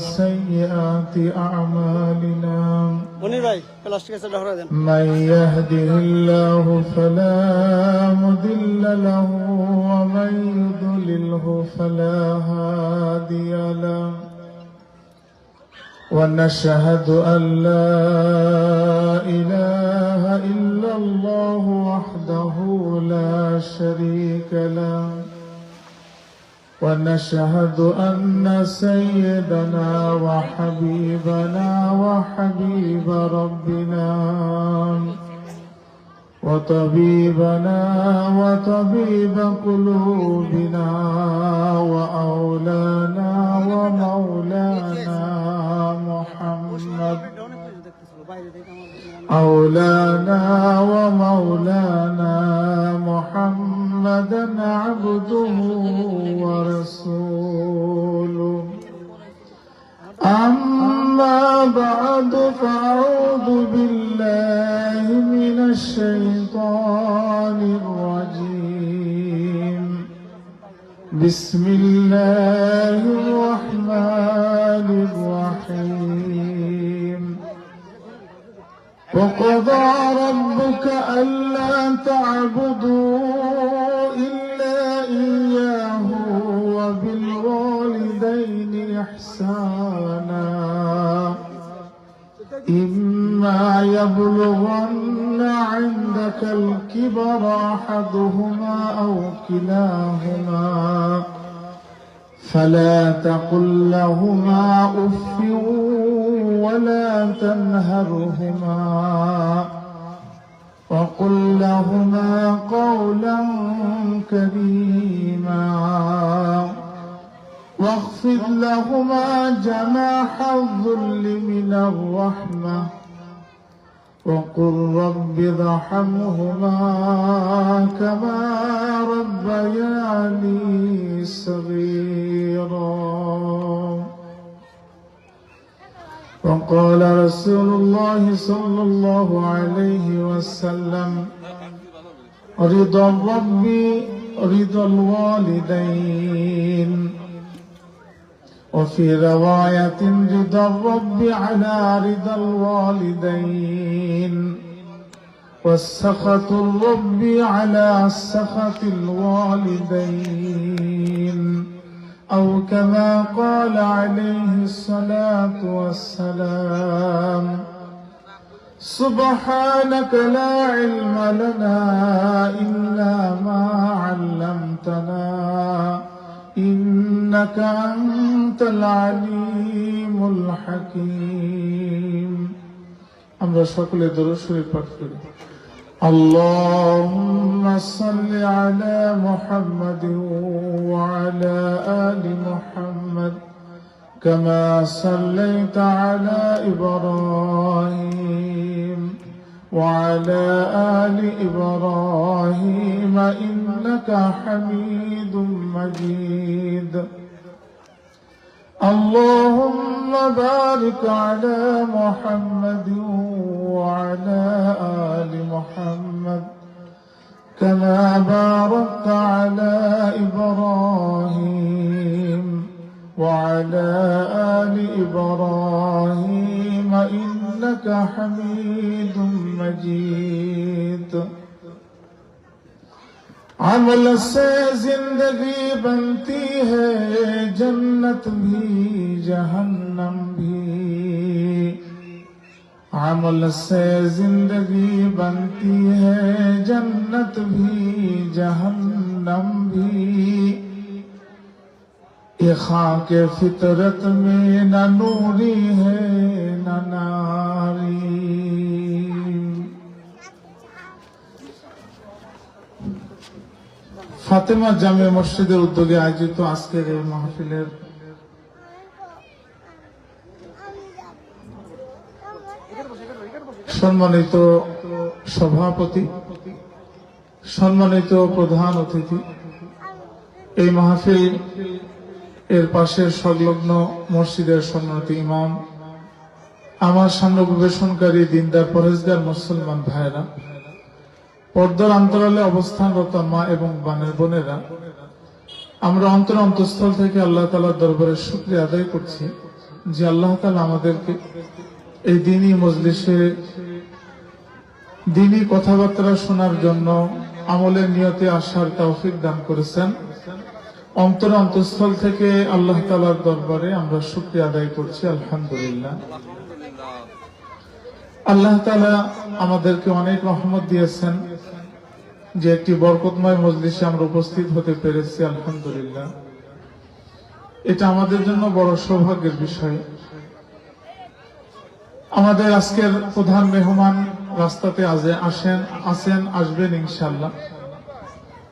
سيئات أعمالنا من يهده الله فلا مضل له ومن يضلله فلا هادي له ونشهد أن لا إله إلا الله وحده لا شريك له ونشهد أن سيدنا وحبيبنا وحبيب ربنا وطبيبنا وطبيب قلوبنا وأولانا ومولانا محمد أولانا ومولانا محمدا عبده ورسوله أما بعد فأعوذ بالله من الشيطان الرجيم بسم الله الرحمن الرحيم وقضى ربك ألا تعبدوا إلا إياه وبالوالدين إحسانا إما يبلغن عندك الكبر أحدهما أو كلاهما فلا تقل لهما أف ولا تنهرهما وقل لهما قولا كريما واخفض لهما جناح الذل من الرحمة وقل رب ارحمهما كما ربياني صغيرا وقال رسول الله صلى الله عليه وسلم رضا الرب رضا الوالدين وفي رواية رضا الرب على رضا الوالدين والسخط الرب على سخط الوالدين أو كما قال عليه الصلاة والسلام سبحانك لا علم لنا إلا ما علمتنا إنك أنت العليم الحكيم আমরা সকলে দরুদ শরীফ পাঠ করি اللهم صل على محمد وعلى آل محمد كما صليت على إبراهيم وعلى آل إبراهيم إنك حميد مجيد اللهم بارك على محمد وعلى آل محمد كما باركت على إبراهيم وعلى آل إبراهيم إنك حميد مجيد عمل سے زندگی بنتی ہے جنت بھی جہنم بھی عمل سے زندگی بنتی ہے جنت بھی جہنم بھی یہ خاک فطرت میں نہ نوری ہے نہ ناری ফাতেমা জামে মসজিদের উদ্যোগে আয়োজিত আজকের এই মাহফিলের সম্মানিত সভাপতি, সম্মানিত প্রধান অতিথি, এই মাহফিল এর পাশের সংলগ্ন মসজিদের সম্মানিত ইমাম, আমার সামনে উপবেশনকারী দিনদার পরেজগার মুসলমান ভাইরা, পর্দার অন্তরালে অবস্থানরত মা এবং বানের বোনেরা, আমরা অন্তরস্থল থেকে আল্লাহ তাআলার দরবারে শুকরিয়া আদায় করছি যে আল্লাহ তাআলা আমাদেরকে এই দ্বীনি মজলিসে দ্বীনি কথাবার্তা শোনার জন্য আমলের নিয়তে আসার তৌফিক দান করেছেন। অন্তরস্থল থেকে আল্লাহ তাআলার দরবারে আমরা শুকরিয়া আদায় করছি, আলহামদুলিল্লাহ। আল্লাহ তাআলা আমাদেরকে অনেক রহমত দিয়েছেন যে একটি বরকতময় মজলিসে আমরা উপস্থিত হতে পেরেছি, আলহামদুলিল্লাহ। এটা আমাদের জন্য বড় সৌভাগ্যের বিষয়। আমাদের আজকের প্রধান মেহমান রাস্তাতে আসবেন ইনশাআল্লাহ।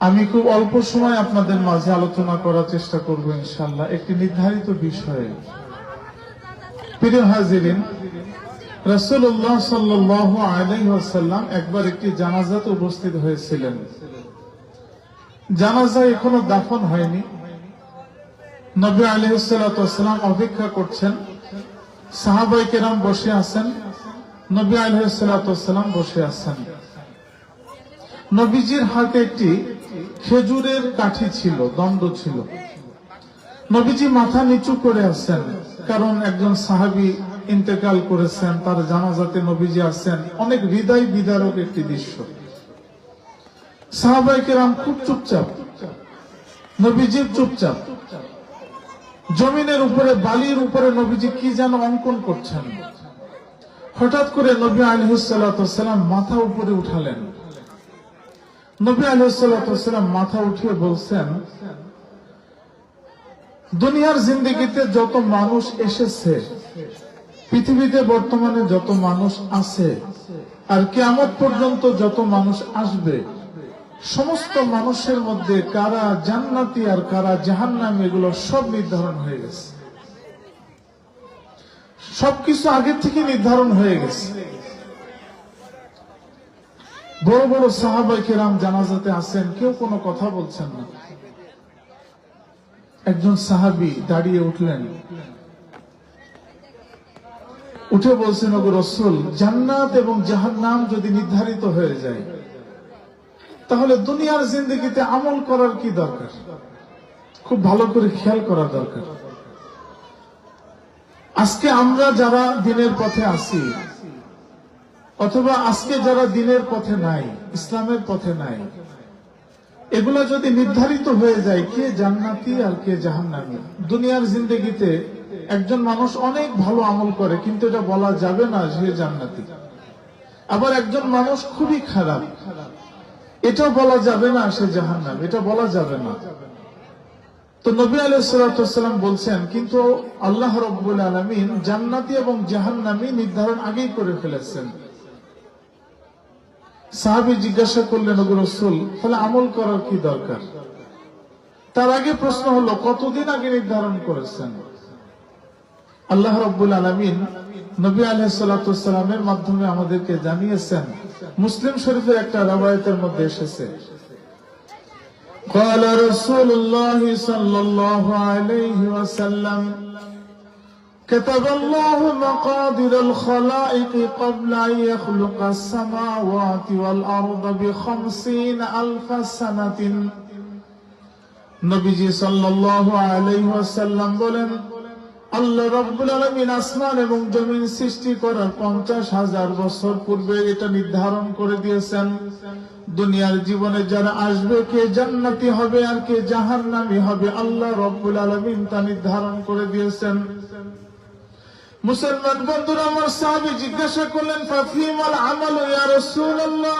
আমি খুব অল্প সময় আপনাদের মাঝে আলোচনা করার চেষ্টা করব ইনশাআল্লাহ একটি নির্ধারিত বিষয়ে। প্রিয় হাজিরিন, রাসূলুল্লাহ সাল্লাল্লাহু আলাইহি ওয়াসাল্লাম একবার একটি জানাজাতে উপস্থিত হয়েছিলেন। জানাজা এখনো দাফন হয়নি। নবী আলাইহিস সালাতু ওয়াসসালাম অপেক্ষা করছেন, সাহাবায়ে কেরাম বসে আছেন, নবী আলাইহিস সালাতু ওয়াসসালাম বসে আছেন। নবীজির হাতে একটি খেজুরের কাঠি ছিল, দণ্ড ছিল। নবীজি মাথা নিচু করে আছেন, কারণ একজন সাহাবী ইন্তেকাল করেছেন, তার জানাজাতে নবীজি আছেন। অনেক হৃদয় বিদারক একটি দৃশ্য। সাহাবায়ে কেরাম খুব চুপচাপ, নবীজি চুপচাপ। জমিনের উপরে, বালির উপরে নবীজি কি যেন অঙ্কন করছেন। হঠাৎ করে নবী আলাইহিস সালাতু ওয়াসসালাম মাথা উপরে উঠালেন। নবী আলাইহিস সালাতু ওয়াসসালাম মাথা উঠিয়ে বলছেন, দুনিয়ার জিন্দেগিতে যত মানুষ এসেছে, পৃথিবীতে বর্তমানে যত মানুষ আছে, আর কিয়ামত পর্যন্ত যত মানুষ আসবে, সমস্ত মানুষের মধ্যে কারা জান্নাতি আর কারা জাহান্নামী এগুলো সব নির্ধারণ হয়ে গেছে। সবকিছু আগে থেকে নির্ধারণ হয়ে গেছে। বড় বড় সাহাবায়ে কেরাম জানাজাতে আছেন, কেউ কোনো কথা বলছেন না। একজন সাহাবী দাঁড়িয়ে উঠলেন, উঠে বলছেন, ওগো রাসূল, জান্নাত এবং জাহান্নাম যদি নির্ধারিত হয়ে যায়, তাহলে দুনিয়ার জিন্দেগিতে আমল করার কি দরকার? খুব ভালো করে খেয়াল করা দরকার। আজকে আমরা যারা দিনের পথে আছি, অথবা আজকে যারা দিনের পথে নাই, ইসলামের পথে নাই, এগুলা যদি নির্ধারিত হয়ে যায় কে জান্নাতি আর কে জাহান্নামী। দুনিয়ার জিন্দেগিতে একজন মানুষ অনেক ভালো আমল করে, কিন্তু এটা বলা যাবে না যে জান্নাতি। আবার একজন মানুষ খুবই খারাপ, এটা বলা যাবে না সে জাহান্নামী, এটা বলা যাবে না। তো নবী আলাইহিস সালাতু ওয়াসসালাম বলছেন, কিন্তু আল্লাহ রাব্বুল আলামিন জান্নাতি এবং জাহান্নামী নির্ধারণ আগেই করে ফেলেছেন। সাহাবী জিজ্ঞাসা করলেন, ওগো রাসূল, তাহলে আমল করার কি দরকার? তার আগে প্রশ্ন হলো, কতদিন আগে নির্ধারণ করেছেন? আল্লাহ রাব্বুল আলামিন নবী আলাইহিস সালাতু ওয়াসসালামের মাধ্যমে আমাদেরকে জানিয়েছেন। মুসলিম শরীফের একটা রওয়ায়াতের মধ্যে এসেছে, قال رسول الله صلى الله عليه وسلم كتب الله مقادير الخلائق قبل أن يخلق السماوات والأرض ب50,000 سنة। নবীজি সাল্লাল্লাহু আলাইহি ওয়াসাল্লাম বলেন, আল্লাহ রাব্বুল আলামিন আসমান এবং জমিন সৃষ্টি করার 50,000 বছর পূর্বে এটা নির্ধারণ করে দিয়েছেন। দুনিয়ার জীবনে যারা আসবে, কে জান্নাতি হবে আর কে জাহান্নামী হবে, আল্লাহ রাব্বুল আলামিন তা নির্ধারণ করে দিয়েছেন। মুসলমান বন্ধুরা আমার, সাহাবী জিজ্ঞাসা করলেন, ফাফিমাল আমাল ইয়া রাসূলুল্লাহ,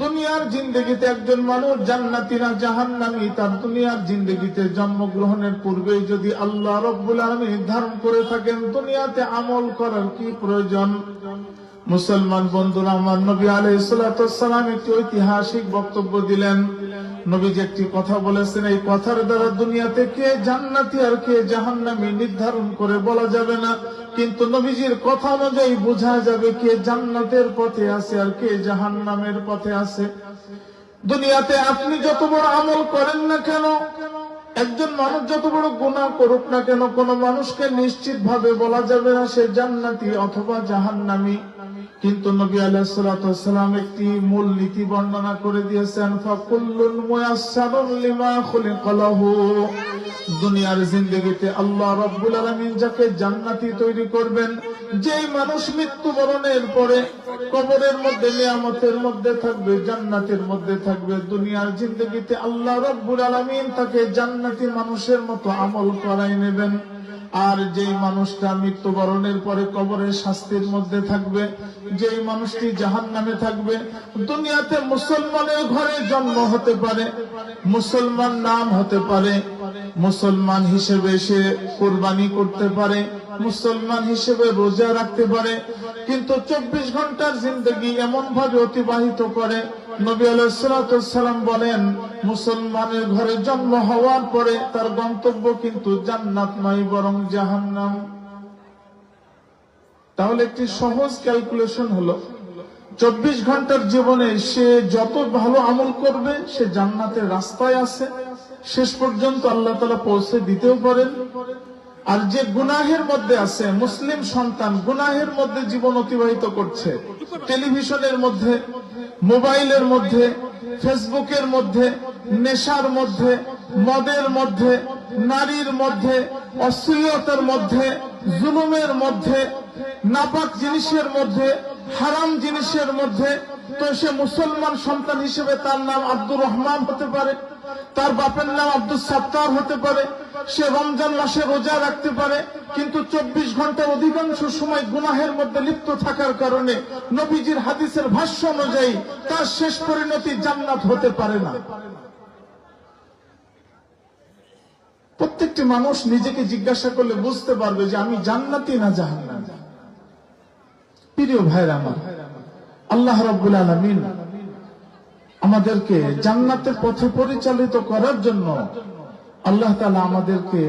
দুনিয়ার জিন্দেগিতে একজন মানুষ জান্নাতি না জাহান্নামী, তার দুনিয়ার জিন্দেগিতে জন্মগ্রহণের পূর্বেই যদি আল্লাহ রাব্বুল আলামিন নির্ধারণ করে থাকেন, দুনিয়াতে আমল করার কি প্রয়োজন? মুসলমান বন্ধুরা আমার, নবী আলাইহিস সালাতু ওয়াসসালাম একটি ঐতিহাসিক বক্তব্য দিলেন। নবীজি একটি কথা বলেছেন, এই কথার দ্বারা দুনিয়াতে কে জান্নাতি আর কে জাহান্নামী নির্ধারণ করে বলা যাবে না, কিন্তু নবীজির কথা অনুযায়ী বোঝা যাবে কে জান্নাতের পথে আছে আর কে জাহান্নামের পথে আছে। দুনিয়াতে আপনি যত বড় আমল করেন না কেন, একজন মানুষ যত বড় গুনাহ করুক না কেন, কোন মানুষকে নিশ্চিত ভাবে বলা যাবে না সে জান্নাতি অথবা জাহান্নামী। কিন্তু নবী আলাইহিস সালাতু ওয়াস সালাম একটি মূল নীতি বর্ণনা করে দিয়েছেন, ফাকুল্লুন মুয়াসসারুন লিমা খুলিকা লাহু। দুনিয়ার জিন্দেগিতে আল্লাহ রাব্বুল আলামিন যাকে জান্নাতি তৈরি করবেন, যেই মানুষ মৃত্যুবরণের পরে কবরের মধ্যে নিয়ামতের মধ্যে থাকবে, জান্নাতের মধ্যে থাকবে, দুনিয়ার জিন্দেগিতে আল্লাহ রাব্বুল আলামিন তাকে জান্নাতি মানুষের মতো আমল করাই নেবেন। আর যেই মানুষটা মৃত্যুবরণের পরে কবরের শাস্তির মধ্যে থাকবে, যেই মানুষটি জাহান্নামে থাকবে, দুনিয়াতে মুসলমানের ঘরে জন্ম হতে পারে, মুসলমান নাম হতে পারে, মুসলমান হিসেবে সে কুরবানি করতে পারে, মুসলমান হিসেবে রোজা রাখতে পারে, কিন্তু 24 ঘন্টার জিন্দেগি এমন ভাবে অতিবাহিত করে, নবী আলাইহিস সালাতু ওয়াস সালাম বলেন, মুসলমানের ঘরে জন্ম হওয়ার পরে তার গন্তব্য কিন্তু জান্নাত নয়, বরং জাহান্নাম। তাহলে একটি সহজ ক্যালকুলেশন হলো, 24 ঘন্টার জীবনে সে যত ভালো আমল করবে সে জান্নাতের রাস্তায় আছে, শেষ পর্যন্ত আল্লাহ তাআলা পৌঁছে দিতেও পারেন। আর যে গুনাহের মধ্যে আছে, মুসলিম সন্তান গুনাহের মধ্যে জীবন অতিবাহিত করছে, টেলিভিশনের মধ্যে, মোবাইলের মধ্যে, ফেসবুকের মধ্যে, নেশার মধ্যে, মদের মধ্যে, নারীর মধ্যে, অশ্লীলতার মধ্যে, জুলুমের মধ্যে, নাপাক জিনিসের মধ্যে, হারাম জিনিসের মধ্যে, তো সে মুসলমান সন্তান হিসেবে তার নাম আব্দুর রহমান হতে পারে, তার বাপের নাম আব্দুল সাত্তার হতে পারে, সে রমজান মাসে রোজা রাখতে পারে, কিন্তু 24 ঘন্টার অধিকাংশ সময় গুনাহের মধ্যে লিপ্ত থাকার কারণে নবীজির হাদিসের ভাষ্য অনুযায়ী তার শেষ পরিণতি জান্নাত হতে পারে না। প্রত্যেকটি মানুষ নিজেকে জিজ্ঞাসা করলে বুঝতে পারবে যে আমি জান্নাতি না জাহান্নামী। প্রিয় ভাইরা আমার, আল্লাহ রাব্বুল আলামিন আমাদেরকে জান্নাতের পথে পরিচালিত করার জন্য আল্লাহ তাআলা আমাদেরকে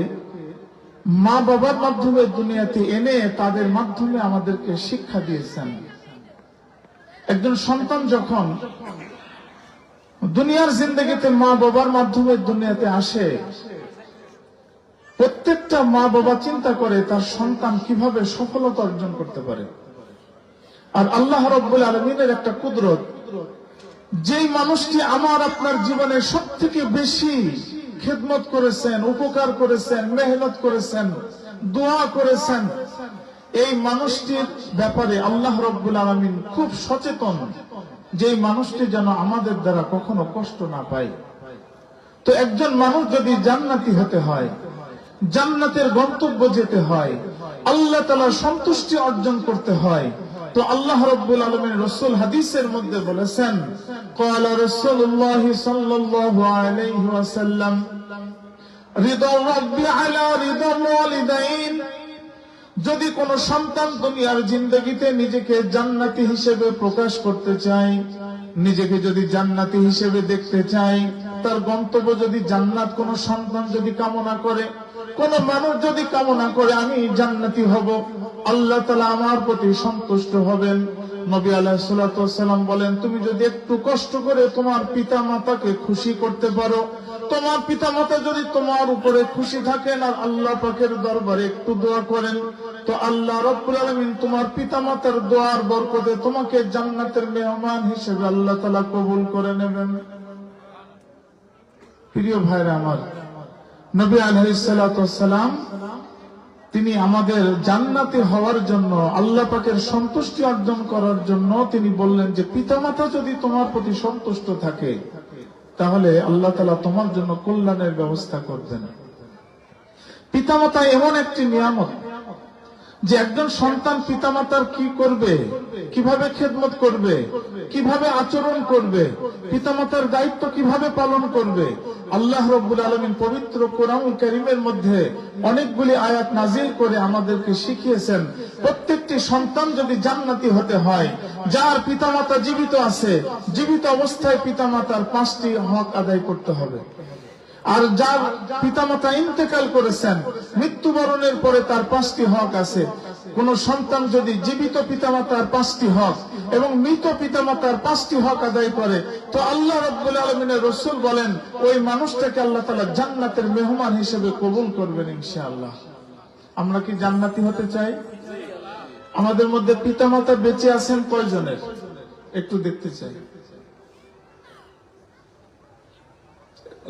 মা বাবার মাধ্যমে দুনিয়াতে এনে তাদের মাধ্যমে আমাদেরকে শিক্ষা দিয়েছেন। একজন সন্তান যখন দুনিয়ার জিন্দেগিতে মা বাবার মাধ্যমে দুনিয়াতে আসে, প্রত্যেকটা মা বাবা চিন্তা করে তার সন্তান কিভাবে সফলতা অর্জন করতে পারে। আর আল্লাহ রাব্বুল আলামিনের একটা কুদরত, যেই মানুষটি আমার আপনার জীবনে সবথেকে বেশি খেদমত করেছেন, উপকার করেছেন, মেহনত করেছেন, দোয়া করেছেন, এই মানুষটির ব্যাপারে আল্লাহ রাব্বুল আলামিন খুব সচেতন, যেই মানুষটি যেন আমাদের দ্বারা কখনো কষ্ট না পায়। তো একজন মানুষ যদি জান্নাতি হতে হয়, জান্নাতের গন্তব্য যেতে হয়, আল্লাহ তাআলার সন্তুষ্টি অর্জন করতে হয়, তো আল্লাহ রাব্বুল আলামিন রাসূল হাদিসের মধ্যে বলেছেন, ক্বালা রাসূলুল্লাহ সাল্লাল্লাহু আলাইহি ওয়াসাল্লাম, রিদা রাব্বি আলা রিদাল ওয়ালিদাইন। যদি কোন সন্তান দুনিয়ার জিন্দেগিতে নিজেকে জান্নাতি হিসেবে প্রকাশ করতে চায়, নিজেকে যদি জান্নাতি হিসেবে দেখতে চায়, তার গন্তব্য যদি জান্নাত, কোন সন্তান যদি কামনা করে, কোন মানুষ যদি কামনা করে আমি জান্নাতি হব, আল্লাহ তাআলা আমার প্রতি সন্তুষ্ট হবেন, নবী আলাইহিস সালাতু ওয়াস সালাম বলেন, তুমি যদি একটু কষ্ট করে তোমার পিতা মাতাকে খুশি করতে পারো, তোমার পিতা মাতা যদি তোমার উপরে খুশি থাকেন আর আল্লাহ পাকের দরবারে একটু দোয়া করেন, তো আল্লাহ রাব্বুল আলামিন তোমার পিতা মাতার দোয়ার বরকতে তোমাকে জান্নাতের মেহমান হিসেবে আল্লাহ তাআলা কবুল করে নেবেন। প্রিয় ভাইরা আমার, নবী আলাইহিস সালাতু ওয়াস সালাম তিনি আমাদের জান্নাতি হওয়ার জন্য, আল্লাহ পাকের সন্তুষ্টি অর্জন করার জন্য তিনি বললেন যে পিতামাতা যদি তোমার প্রতি সন্তুষ্ট থাকে তাহলে আল্লাহ তাআলা তোমার জন্য কল্যাণের ব্যবস্থা করবেন। পিতামাতা এমন একটি নিয়ামত যে একজন সন্তান পিতামাতার কি করবে, কিভাবে খেদমত করবে, কিভাবে আচরণ করবে, পিতামাতার দায়িত্ব কিভাবে পালন করবে, আল্লাহ রাব্বুল আলামিন পবিত্র কোরআনুল কারীমের মধ্যে অনেকগুলি আয়াত নাজিল করে আমাদেরকে শিখিয়েছেন। প্রত্যেকটি সন্তান যদি জান্নাতি হতে হয়, যার পিতামাতা জীবিত আছে, জীবিত অবস্থায় পিতামাতার 5টি হক আদায় করতে হবে। আর যার পিতামাতা ইন্তেকাল করেছেন, মৃত্যুবরণের পরে তার 5টি হক আছে। কোন সন্তান যদি জীবিত পিতামাতার 5টি হক এবং মৃত পিতামাতার 5টি হক আদায় করে, তো আল্লাহ রাব্বুল আলামিনের রাসূল বলেন ওই মানুষটাকে আল্লাহ তাআলা জান্নাতের মেহমান হিসেবে কবুল করবেন ইনশাআল্লাহ। আমরা কি জান্নাতি হতে চাই? আমাদের মধ্যে পিতামাতা বেঁচে আছেন কয়জনের একটু দেখতে চাই,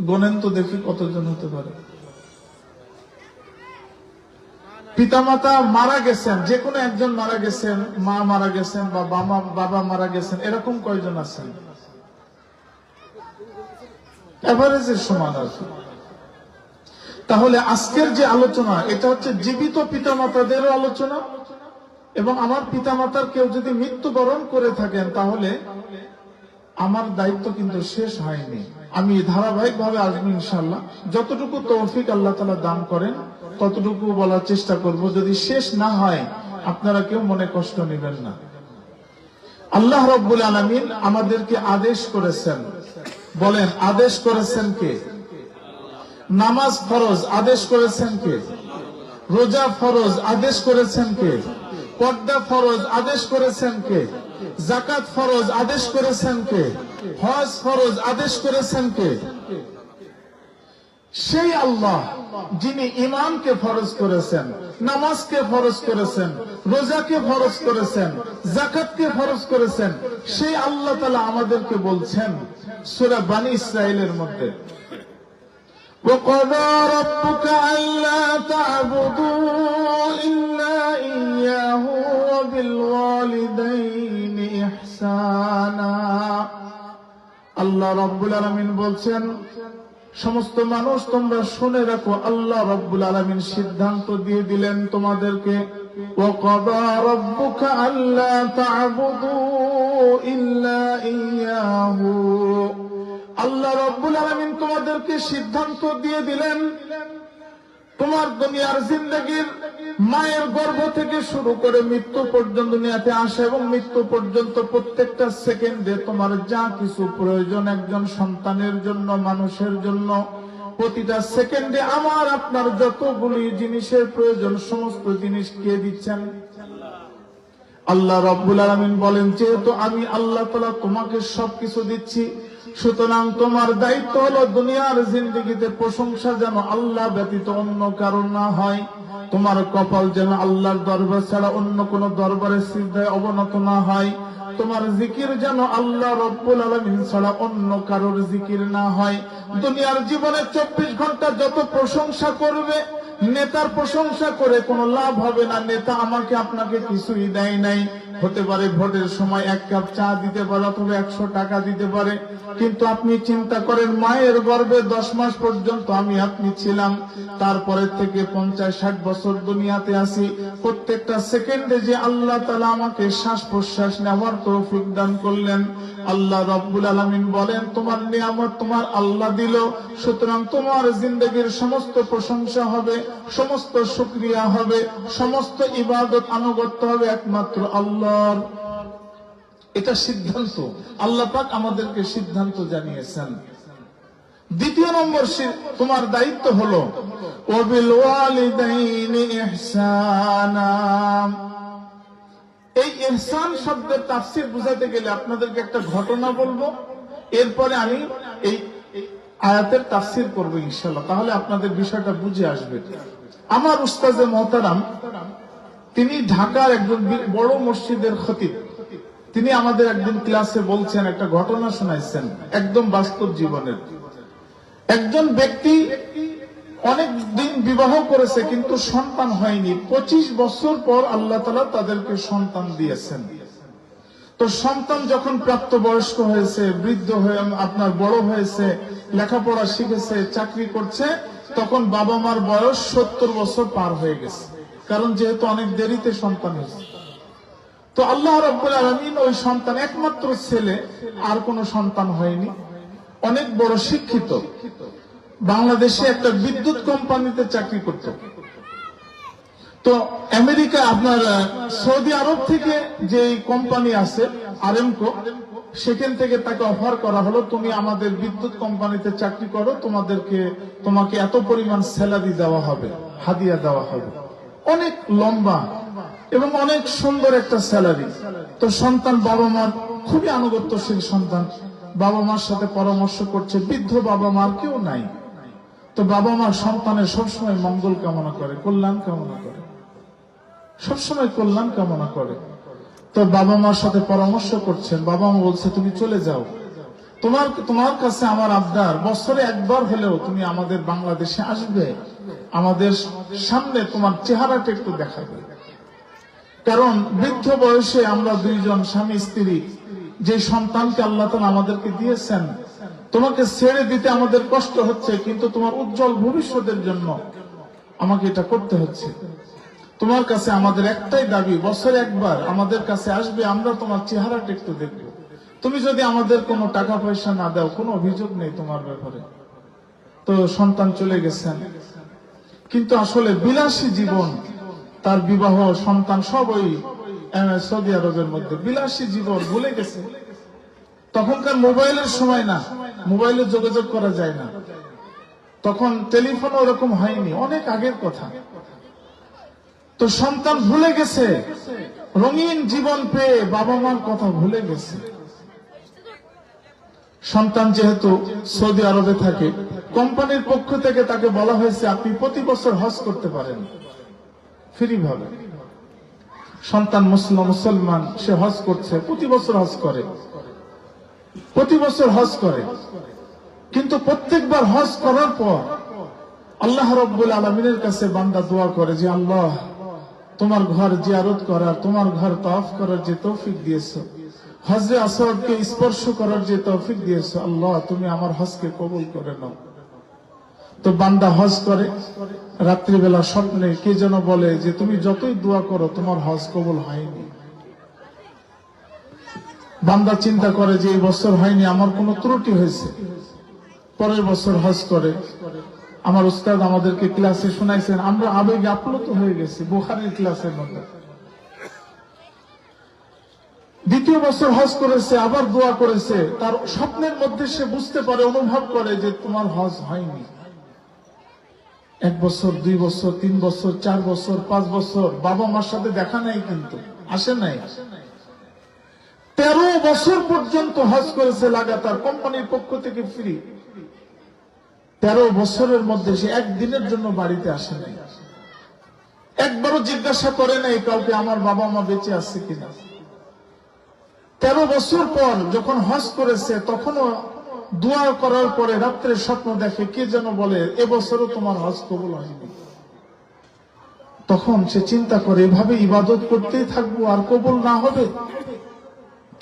গোনেন তো দেখি কতজন হতে পারে। পিতামাতা মারা গেছেন, যে কোনো একজন মারা গেছেন, মা মারা গেছেন বা বাবা মারা গেছেন, এরকম কয়জন আছেন? এভারেজের সমান আছে। তাহলে আজকের যে আলোচনা, এটা হচ্ছে জীবিত পিতামাতাদেরও আলোচনা, এবং আমার পিতামাতার কেউ যদি মৃত্যুবরণ করে থাকেন তাহলে আমার দায়িত্ব কিন্তু শেষ হয়নি। আমি ধারাবাহিক ভাবে আসবো ইনশাআল্লাহ, যতটুকু তৌফিক আল্লাহ তাআলা দান করেন ততটুকু বলার চেষ্টা করব। যদি শেষ না হয় আপনারা কেউ মনে কষ্ট নেবেন না। আল্লাহ রাব্বুল আলামিন আমাদেরকে আদেশ করেছেন, বলেন আদেশ করেছেন কে? নামাজ ফরজ, আদেশ করেছেন কে? রোজা ফরজ, আদেশ করেছেন কে? পর্দা ফরজ, আদেশ করেছেন কে? যাকাত ফরজ, আদেশ করেছেন কে? হজ ফরজ, আদেশ করেছেন কে? সেই আল্লাহ যিনি ঈমানকে ফরজ করেছেন, নামাজকে ফরজ করেছেন, রোজাকে ফরজ করেছেন, যাকাতকে ফরজ করেছেন, সেই আল্লাহ তাআলা আমাদেরকে বলছেন সূরা বনী ইসরাঈলের মধ্যে, وَقَضَى رَبُّكَ أَلَّا تَعْبُدُوا إِلَّا إِيَّاهُ وَبِالْوَالِدَيْنِ إِحْسَانًا। আল্লাহ রাব্বুল আলামিন বলছেন, সমস্ত মানুষ তোমরা শুনে রাখো, আল্লাহ রাব্বুল আলামিন সিদ্ধান্ত দিয়ে দিলেন তোমাদেরকে, وَقَضَى رَبُّكَ أَلَّا تَعْبُدُوا إِلَّا إِيَّاهُ। আল্লাহ রাব্বুল আলামিন তোমাদেরকে সিদ্ধান্ত দিয়ে দিলেন, তোমার দুনিয়ার জিন্দেগীর মায়ের গর্ভ থেকে শুরু করে মৃত্যু পর্যন্ত দুনিয়াতে আসে এবং মৃত্যু পর্যন্ত প্রত্যেকটা সেকেন্ডে তোমার যা কিছু প্রয়োজন একজন সন্তানের জন্য, মানুষের জন্য, প্রতিটা সেকেন্ডে আমার আপনার যতগুলি জিনিসের প্রয়োজন সমস্ত জিনিস কে দিচ্ছেন? আল্লাহ রাব্বুল আলামিন বলেন, যেহেতু আমি আল্লাহ তাআলা তোমাকে সবকিছু দিচ্ছি, সুতরাং তোমার দায়িত্ব হলো দুনিয়ার জিন্দেগিতে প্রশংসা যেন আল্লাহ ব্যতীত অন্য কারো না হয়, তোমার কপাল যেন আল্লাহর দরবার ছাড়া অন্য কোন দরবারে সিজদায় অবনত না হয়, তোমার জিকির যেন আল্লাহ রাব্বুল আলামিন ছাড়া অন্য কারোর জিকির না হয়। দুনিয়ার জীবনে 24 ঘন্টা যত প্রশংসা করবে, নেতার প্রশংসা করে কোনো লাভ হবে না। নেতা আমাকে আপনাকে কিছুই দেয় নাই, হতে পারে ভোটের সময় 1 কাপ চা দিতে পারে অথবা 100 টাকা দিতে পারে, কিন্তু আপনি চিন্তা করেন মায়ের গর্ভে 10 মাস পর্যন্ত আমি আপনি ছিলাম, তারপরে থেকে 50-60 বছর দুনিয়াতে আসি, প্রত্যেকটা সেকেন্ডে যে আল্লাহ তাআলা আমাকে শ্বাস প্রশ্বাস নেওয়ার তৌফিক দান করলেন। আল্লাহ রাব্বুল আলামিন বলেন, তোমার নিয়ামত তোমার আল্লাহ দিল, সুতরাং তোমার জিন্দেগীর সমস্ত প্রশংসা হবে, সমস্ত শুকরিয়া হবে, সমস্ত ইবাদত আনুগত্য হবে একমাত্র আল্লাহর। এটা সিদ্ধান্ত আল্লাহ পাক আমাদেরকে সিদ্ধান্ত জানিয়েছেন। দ্বিতীয় নম্বর তোমার দায়িত্ব হলো ওয়াবিল ওয়ালিদাইনি ইহসানা। এই ইহসান শব্দের তাফসীর বুঝাতে গেলে আপনাদেরকে একটা ঘটনা বলবো, এরপরে আমি এই আয়াতের তাফসীর করব ইনশাআল্লাহ, তাহলে আপনাদের বিষয়টা বুঝে আসবে। আমার উস্তাদে মুহতারাম, তিনি ঢাকার একজন বড় মসজিদের খতিব, তিনি আমাদের একদিন ক্লাসে বলছেন, একটা ঘটনা শোনাইছেন একদম বাস্তব জীবনের। একজন ব্যক্তি অনেক দিন বিবাহ করেছে কিন্তু সন্তান হয়নি, 25 বছর পর আল্লাহ তাআলা তাদেরকে সন্তান দিয়েছেন। তো সন্তান যখন প্রাপ্তবয়স্ক হয়েছে, বৃদ্ধ হয়ে আপনার বড় হয়েছে, লেখাপড়া শিখেছে, চাকরি করছে, তখন বাবা মার বয়স 70 বছর পার হয়ে গেছে, কারণ যেহেতু অনেক দেরিতে সন্তান হয়েছে। তো আল্লাহ রাব্বুল আলামিন ওই সন্তান, একমাত্র ছেলে, আর কোনো সন্তান হয়নি, অনেক বড় শিক্ষিত, বাংলাদেশে একটা বিদ্যুৎ কোম্পানিতে চাকরি করত। তো আমেরিকা আপনার সৌদি আরব থেকে যে কোম্পানি আছে আরামকো, সেখান থেকে তাকে অফার করা হলো, তুমি আমাদের বিদ্যুৎ কোম্পানিতে চাকরি করো, তোমাকে এত পরিমাণ স্যালারি দেওয়া হবে, হাদিয়া দেওয়া হবে, অনেক লম্বা এবং অনেক সুন্দর একটা স্যালারি। তো সন্তান বাবা মার খুবই আনুগত্যশীল সন্তান, বাবা মার সাথে পরামর্শ করছে, বৃদ্ধ বাবা মার কেউ নাই। তো বাবা মা সন্তানের সবসময় মঙ্গল কামনা করে, কল্যাণ কামনা করে। সবসময় কল্যাণ কামনা করে। তো বাবা মার সাথে পরামর্শ করছেন, বাবা মা বলছে তুমি চলে যাও, তোমার কাছে আমার আবদার, বছরে একবার হলেও তুমি আমাদের বাংলাদেশে আসবে, আমাদের সামনে তোমার চেহারাটা একটু দেখাবে। কারণ বৃদ্ধ বয়সে আমরা দুইজন স্বামী স্ত্রী যে সন্তানকে আল্লাহ তাআলা আমাদেরকে দিয়েছেন, তোমাকে ছেড়ে দিতে আমাদের কষ্ট হচ্ছে, কিন্তু তোমার উজ্জ্বল ভবিষ্যতের জন্য আমাকে এটা করতে হচ্ছে। তোমার কাছে আমাদের একটাই দাবি, বছরে একবার আমাদের কাছে আসবে, আমরা তোমার চেহারাটা একটু দেখব। তুমি যদি আমাদের কোনো টাকা পয়সা না দাও, কোনো অভিযোগ নেই তোমার ব্যাপারে। তো সন্তান চলে গেছেন, কিন্তু আসলে বিলাসী জীবন, তার বিবাহ, সন্তান সব ওই সৌদি আরবের মধ্যে বিলাসী জীবন ভুলে গেছে। তখনকার মোবাইলের সময় না, মোবাইলে যোগাযোগ করা যায় না, তখন টেলিফোন ওরকম হয়নি, অনেক আগের কথা। তো সন্তান ভুলে গেছে, রঙিন জীবন পেয়ে বাবা মার কথা ভুলে গেছে। সন্তান যেহেতু সৌদি আরবে থাকে, কোম্পানির পক্ষ থেকে তাকে বলা হয়েছে আপনি প্রতি বছর হজ করতে পারেন ফ্রি ভাবে। সন্তান মুসলমান, সে হজ করছে, প্রতি বছর হজ করে, প্রতি বছর হজ করে। কিন্তু প্রত্যেকবার হজ করার পর আল্লাহ রাব্বুল আলামিনের কাছে বান্দা দোয়া করে যে আল্লাহ, তোমার ঘর জিয়ারত করার, তোমার ঘর তাওয়াফ করার যে তৌফিক দিয়েছো, হজরে আসওয়াদকে স্পর্শ করার যে তৌফিক দিয়েছো, আল্লাহ তুমি আমার হজকে কবুল করে নাও। তো বান্দা হজ করে, রাত্রিবেলা স্বপ্নে কে যেন বলে যে তুমি যতই দোয়া করো তোমার হজ কবুল হয়নি। বান্দা চিন্তা করে যে এই বছর হয়নি, আমার কোনো ত্রুটি হয়েছে। পরের বছর হজ করে। আমার উস্তাদ আমাদেরকে ক্লাসে শোনাইছেন, আমরা আবেগে আপ্লুত হয়ে গেছি বুখারীর ক্লাসের মধ্যে। দ্বিতীয় বছর হজ করেছে, আবার দোয়া করেছে, তার স্বপ্নের মধ্যে সে বুঝতে পারে, অনুভব করে যে তোমার হজ হয়নি। 1 বছর, 2 বছর, 3 বছর, 4 বছর, 5 বছর বাবা মার সাথে দেখা নাই, কিন্তু আসে নাই। 13 বছর পর্যন্ত হজ করেছে লাগাতার, কোম্পানির পক্ষ থেকে ফ্রি। 13 বছরের মধ্যে সে একদিনের জন্য বাড়িতে আসে নাই, একবারও জিজ্ঞাসা করে নাই কাউকে আমার বাবা মা বেঁচে আছে কিনা। 13 বছর পর যখন হজ করেছে, তখনও দোয়া করার পরে রাত্রে স্বপ্ন দেখে কে যেন বলে এবছরও তোমার হজ কবুল হয়নি। তখন সে চিন্তা করে এভাবে ইবাদত করতেই থাকবো আর কবুল না হবে,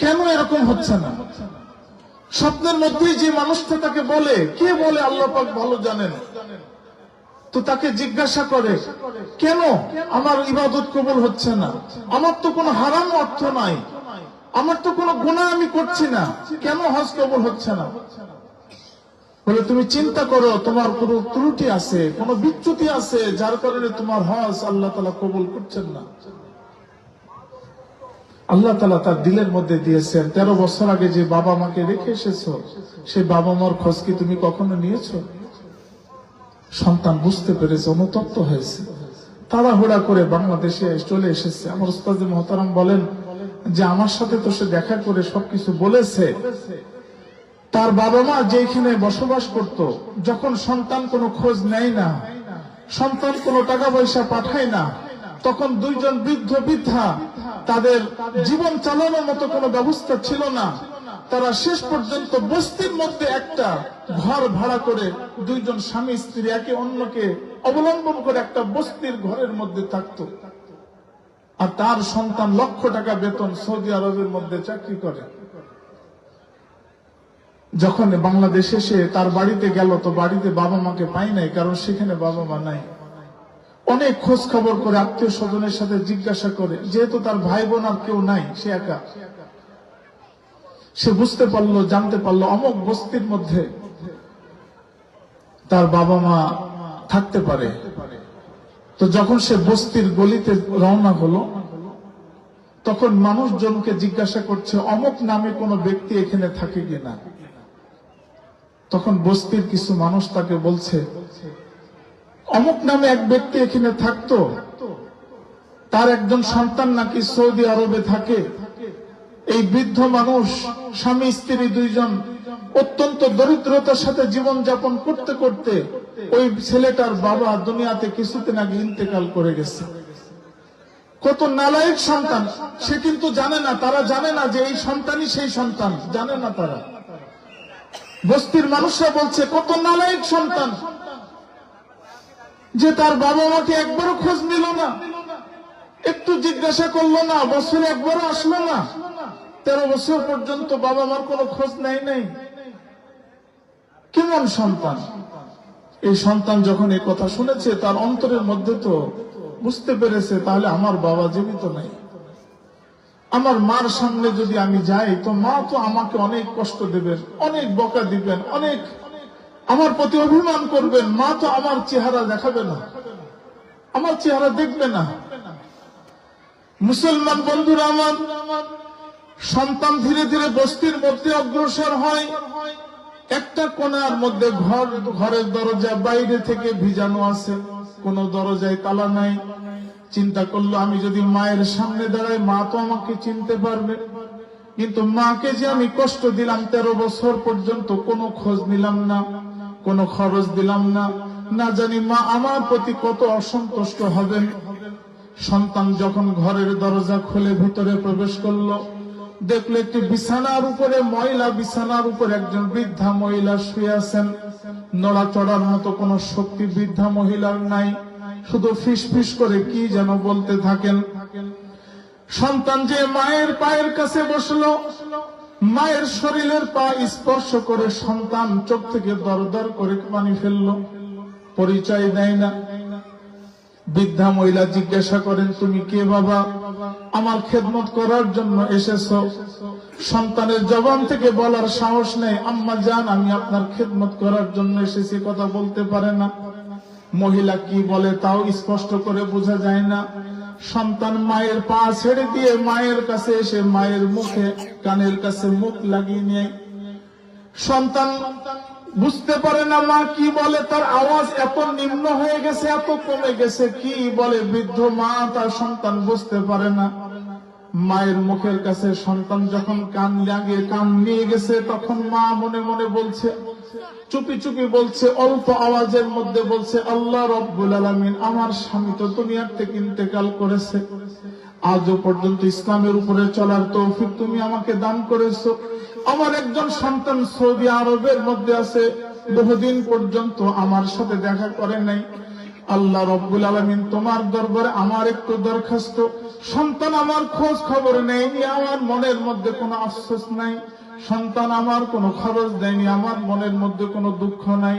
কেন এরকম হচ্ছে না। স্বপ্নের মধ্যেই যে মানুষটা তাকে বলে, কে বলে আল্লাহ পাক ভালো জানেন। তো তাকে জিজ্ঞাসা করে কেন আমার ইবাদত কবুল হচ্ছে না, আমার তো কোনো হারাম অর্থ নাই, আমার তো কোনো গুনাহ আমি করছি না, কেন হজ কবুল হচ্ছে না। বলে তুমি চিন্তা করো, তোমার কোনো ত্রুটি আছে, কোনো বিচ্যুতি আছে, যার কারণে তোমার হজ আল্লাহ তাআলা কবুল করছেন না। আল্লাহ তাআলা তার দিলের মধ্যে দিয়েছেন 13 বছর আগে যে বাবা মাকে রেখে এসেছো, সেই বাবা মার খোঁজ কি তুমি কখনো নিয়েছো? সন্তান বুঝতে পেরেছে, অনুতপ্ত হয়েছে, তাড়াহুড়া করে বাংলাদেশে চলে এসেছে। আমার উস্তাদ মুহতারাম বলেন যে আমার সাথে তো সে দেখা করে সবকিছু বলেছে। তার বাবা মা যেখানে বসবাস করত, যখন সন্তান কোনো খোঁজ নেয় না, সন্তান কোনো টাকা পয়সা পাঠায় না, তখন দুইজন বৃদ্ধ বৃদ্ধা, তাদের জীবন চালানোর মতো কোনো ব্যবস্থা ছিল না। তারা শেষ পর্যন্ত বস্তির মধ্যে একটা ঘর ভাড়া করে, দুইজন স্বামী স্ত্রী একে অন্যকে অবলম্বন করে একটা বস্তির ঘরের মধ্যে থাকতো। আর তার সন্তান লক্ষ টাকা বেতন সৌদি আরবের মধ্যে চাকরি করে। যখন বাংলাদেশে সে তার বাড়িতে গেল, তো বাড়িতে বাবা মাকে পাই নাই, কারণ সেখানে বাবা মা নাই। অনেক খোঁজ খবর করে, আত্মীয় স্বজনের সাথে জিজ্ঞাসা করে, যেহেতু তার ভাই বোন আর কেউ নাই, সে একা। সে বুঝতে পারলো, জানতে পারলো অমুক বস্তির মধ্যে তার বাবা মা থাকতে পারে। তো যখন সে বস্তির গলিতে রওনা হলো, তখন মানুষজনকে জিজ্ঞাসা করছে অমুক নামে কোনো ব্যক্তি এখানে থাকে কিনা। তখন বস্তির কিছু মানুষ তাকে বলছে অমুক নামে এক ব্যক্তি এখানে থাকতো, তার একজন সন্তান নাকি সৌদি আরবে থাকে। এই বৃদ্ধ মানুষ স্বামী স্ত্রী দুইজন অত্যন্ত দরিদ্রতার সাথে জীবন যাপন করতে করতে ওই ছেলেটার বাবা দুনিয়াতে কিছুদিন আগে ইন্তেকাল করে গেছে। কত নালায়েক সন্তান, সে কিন্তু জানে না, তারা জানে না যে এই সন্তানই সেই সন্তান, জানে না তারা। বস্তির মানুষরা বলছে কত নালায়েক সন্তান, যে তার বাবা মাকে একবারও খোঁজ নিল না, একটু জিজ্ঞাসা করলো না, বছরে একবারও আসলো না, 13 বছর পর্যন্ত বাবা মার কোনো খোঁজ নেয় নাই। কেমন সন্তান? এই সন্তান যখন এই কথা শুনেছে, তার অন্তরের মধ্যে তো বুঝতে পেরেছে তাহলে আমার বাবা জীবিত নাই। আমার মার সামনে যদি আমি যাই তো মা তো আমাকে অনেক কষ্ট দেবেন, অনেক বকা দিবেন, অনেক আমার প্রতি অভিমান করবেন। মা তো আমার চেহারা দেখাবে না, আমার চেহারা দেখবে না। মুসলমান বন্ধুরা আমার, সন্তান ধীরে ধীরে বস্তির মধ্যে অগ্রসর হয়। একটা কোণার মধ্যে ঘরের দরজা বাইরে থেকে ভিজানো আছে, কোন দরজায় তালা নাই। চিন্তা করলো আমি যদি মায়ের সামনে দাঁড়াই মা তো আমাকে চিনতে পারবে, কিন্তু মাকে যে আমি কষ্ট দিলাম 13 বছর পর্যন্ত, কোনো খোঁজ নিলাম না, কোনো খরচ দিলাম না, না জানি মা আমার প্রতি কত অসন্তুষ্ট হবেন। সন্তান যখন ঘরের দরজা খুলে ভিতরে প্রবেশ করলো, দেখলো একটি বিছানার উপরে, ময়লা বিছানার উপরে একজন বৃদ্ধা মহিলা শুয়ে আছেন। নড়াচড়ার মতো কোনো শক্তি বৃদ্ধা মহিলার নাই, শুধু ফিস ফিস করে কি যেন বলতে থাকেন। সন্তান যে মায়ের পায়ের কাছে বসলো, মায়ের শরীরের পা স্পর্শ করে সন্তান চোখ থেকে দরদর করে পানি ফেললো, পরিচয় দেয় না। বৃদ্ধা মহিলা জিজ্ঞাসা করেন, তুমি কে বাবা? আমার খেদমত করার জন্য এসেছো? সন্তানের জবান থেকে বলার সাহস নেই, আম্মা জান আমি আপনার খেদমত করার জন্য এসেছি, কথা বলতে পারে না। মহিলা কি বলে তাও স্পষ্ট করে বোঝা যায় না। সন্তান মায়ের পা ছেড়ে দিয়ে মায়ের কাছে এসে মায়ের মুখে কানের কাছে মুখ লাগিয়ে নেয়। সন্তান বুঝতে পারে না মা কি বলে, তার আওয়াজ এত নিম্ন হয়ে গেছে, এত কমে গেছে, কি বলে বৃদ্ধ মা তার সন্তান বুঝতে পারে না। মায়ের মুখের কাছে সন্তান যখন কান লাগিয়ে কান নিয়ে গেছে, তখন মা মনে মনে বলছে, চুপি চুপি বলছে, অল্প আওয়াজের মধ্যে বলছে, আল্লাহ রব্বুল আলামিন আমার স্বামী তো দুনিয়ার থেকে ইন্তেকাল করেছে, আজও পর্যন্ত ইসলামের উপরে চলার তৌফিক তুমি আমাকে দান করেছো। আমার একজন সন্তান সৌদি আরবের মধ্যে আছে, বহুদিন পর্যন্ত আমার সাথে দেখা করে নাই। আল্লাহ রব্বুল আলামিন তোমার দরবারে আমার একটু দরখাস্ত, সন্তান আমার খোঁজ খবর নেয়নি, আমার মনের মধ্যে কোনো আফসোস নাই। সন্তান আমার কোনো খরচ দেয়নি, আমার মনের মধ্যে কোনো দুঃখ নাই।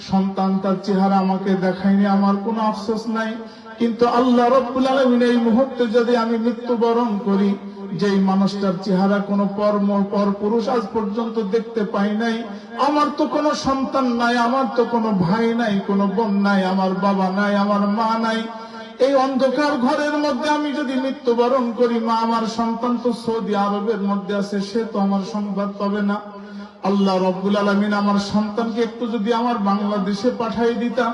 সন্তান তার চেহারা আমাকে দেখায়নি, আমার কোনো আফসোস নাই। কিন্তু আল্লাহ রব্বুল আলামিন এই মুহূর্তে যদি আমি মৃত্যুবরণ করি, যেই মানুষটার চেহারা কোনো পর পুরুষ আজ পর্যন্ত দেখতে পাই নাই, আমার তো কোনো সন্তান নাই, আমার তো কোনো ভাই নাই, কোনো বোন নাই, আমার বাবা নাই, আমার মা নাই, এই অন্ধকার ঘরের মধ্যে আমি যদি মৃত্যুবরণ করি, মা আমার সন্তান তো সৌদি আরবের মধ্যে আছে, সে তো আমার সংবাদ পাবে না। আল্লাহ রব্বুল আলামিন আমার সন্তানকে একটু যদি আমার বাংলাদেশে পাঠাই দিতা,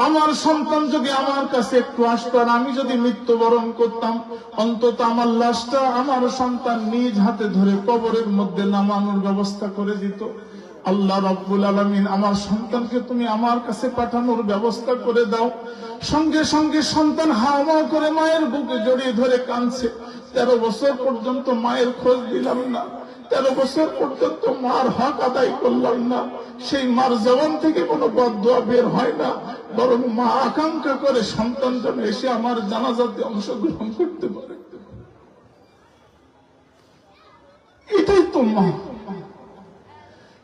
আমার সন্তান যদি আমার কাছে একটু আসতো, আর আমি যদি মৃত্যুবরণ করতাম, অন্তত আমার লাশটা আমার সন্তান নিজ হাতে ধরে কবরের মধ্যে নামানোর ব্যবস্থা করে দিত। আল্লাহ রব্বুল আলামিন আমার সন্তানকে তুমি আমার কাছে পাঠানোর ব্যবস্থা করে দাও। সঙ্গে সঙ্গে সন্তান হাওয়া করে মায়ের বুকে জড়িয়ে ধরে কাঁদছে। 13 বছর পর্যন্ত মায়ের খোঁজ দিলাম না, 13 বছর পর্যন্ত মার হক আদায় করলাম না। সেই মার জবান থেকে কোনো বদদুয়া বের হয় না, বরং মা আকাঙ্ক্ষা করে সন্তান যেন এসে আমার জানাজাতে অংশগ্রহণ করতে পারে। এটাই তো মা,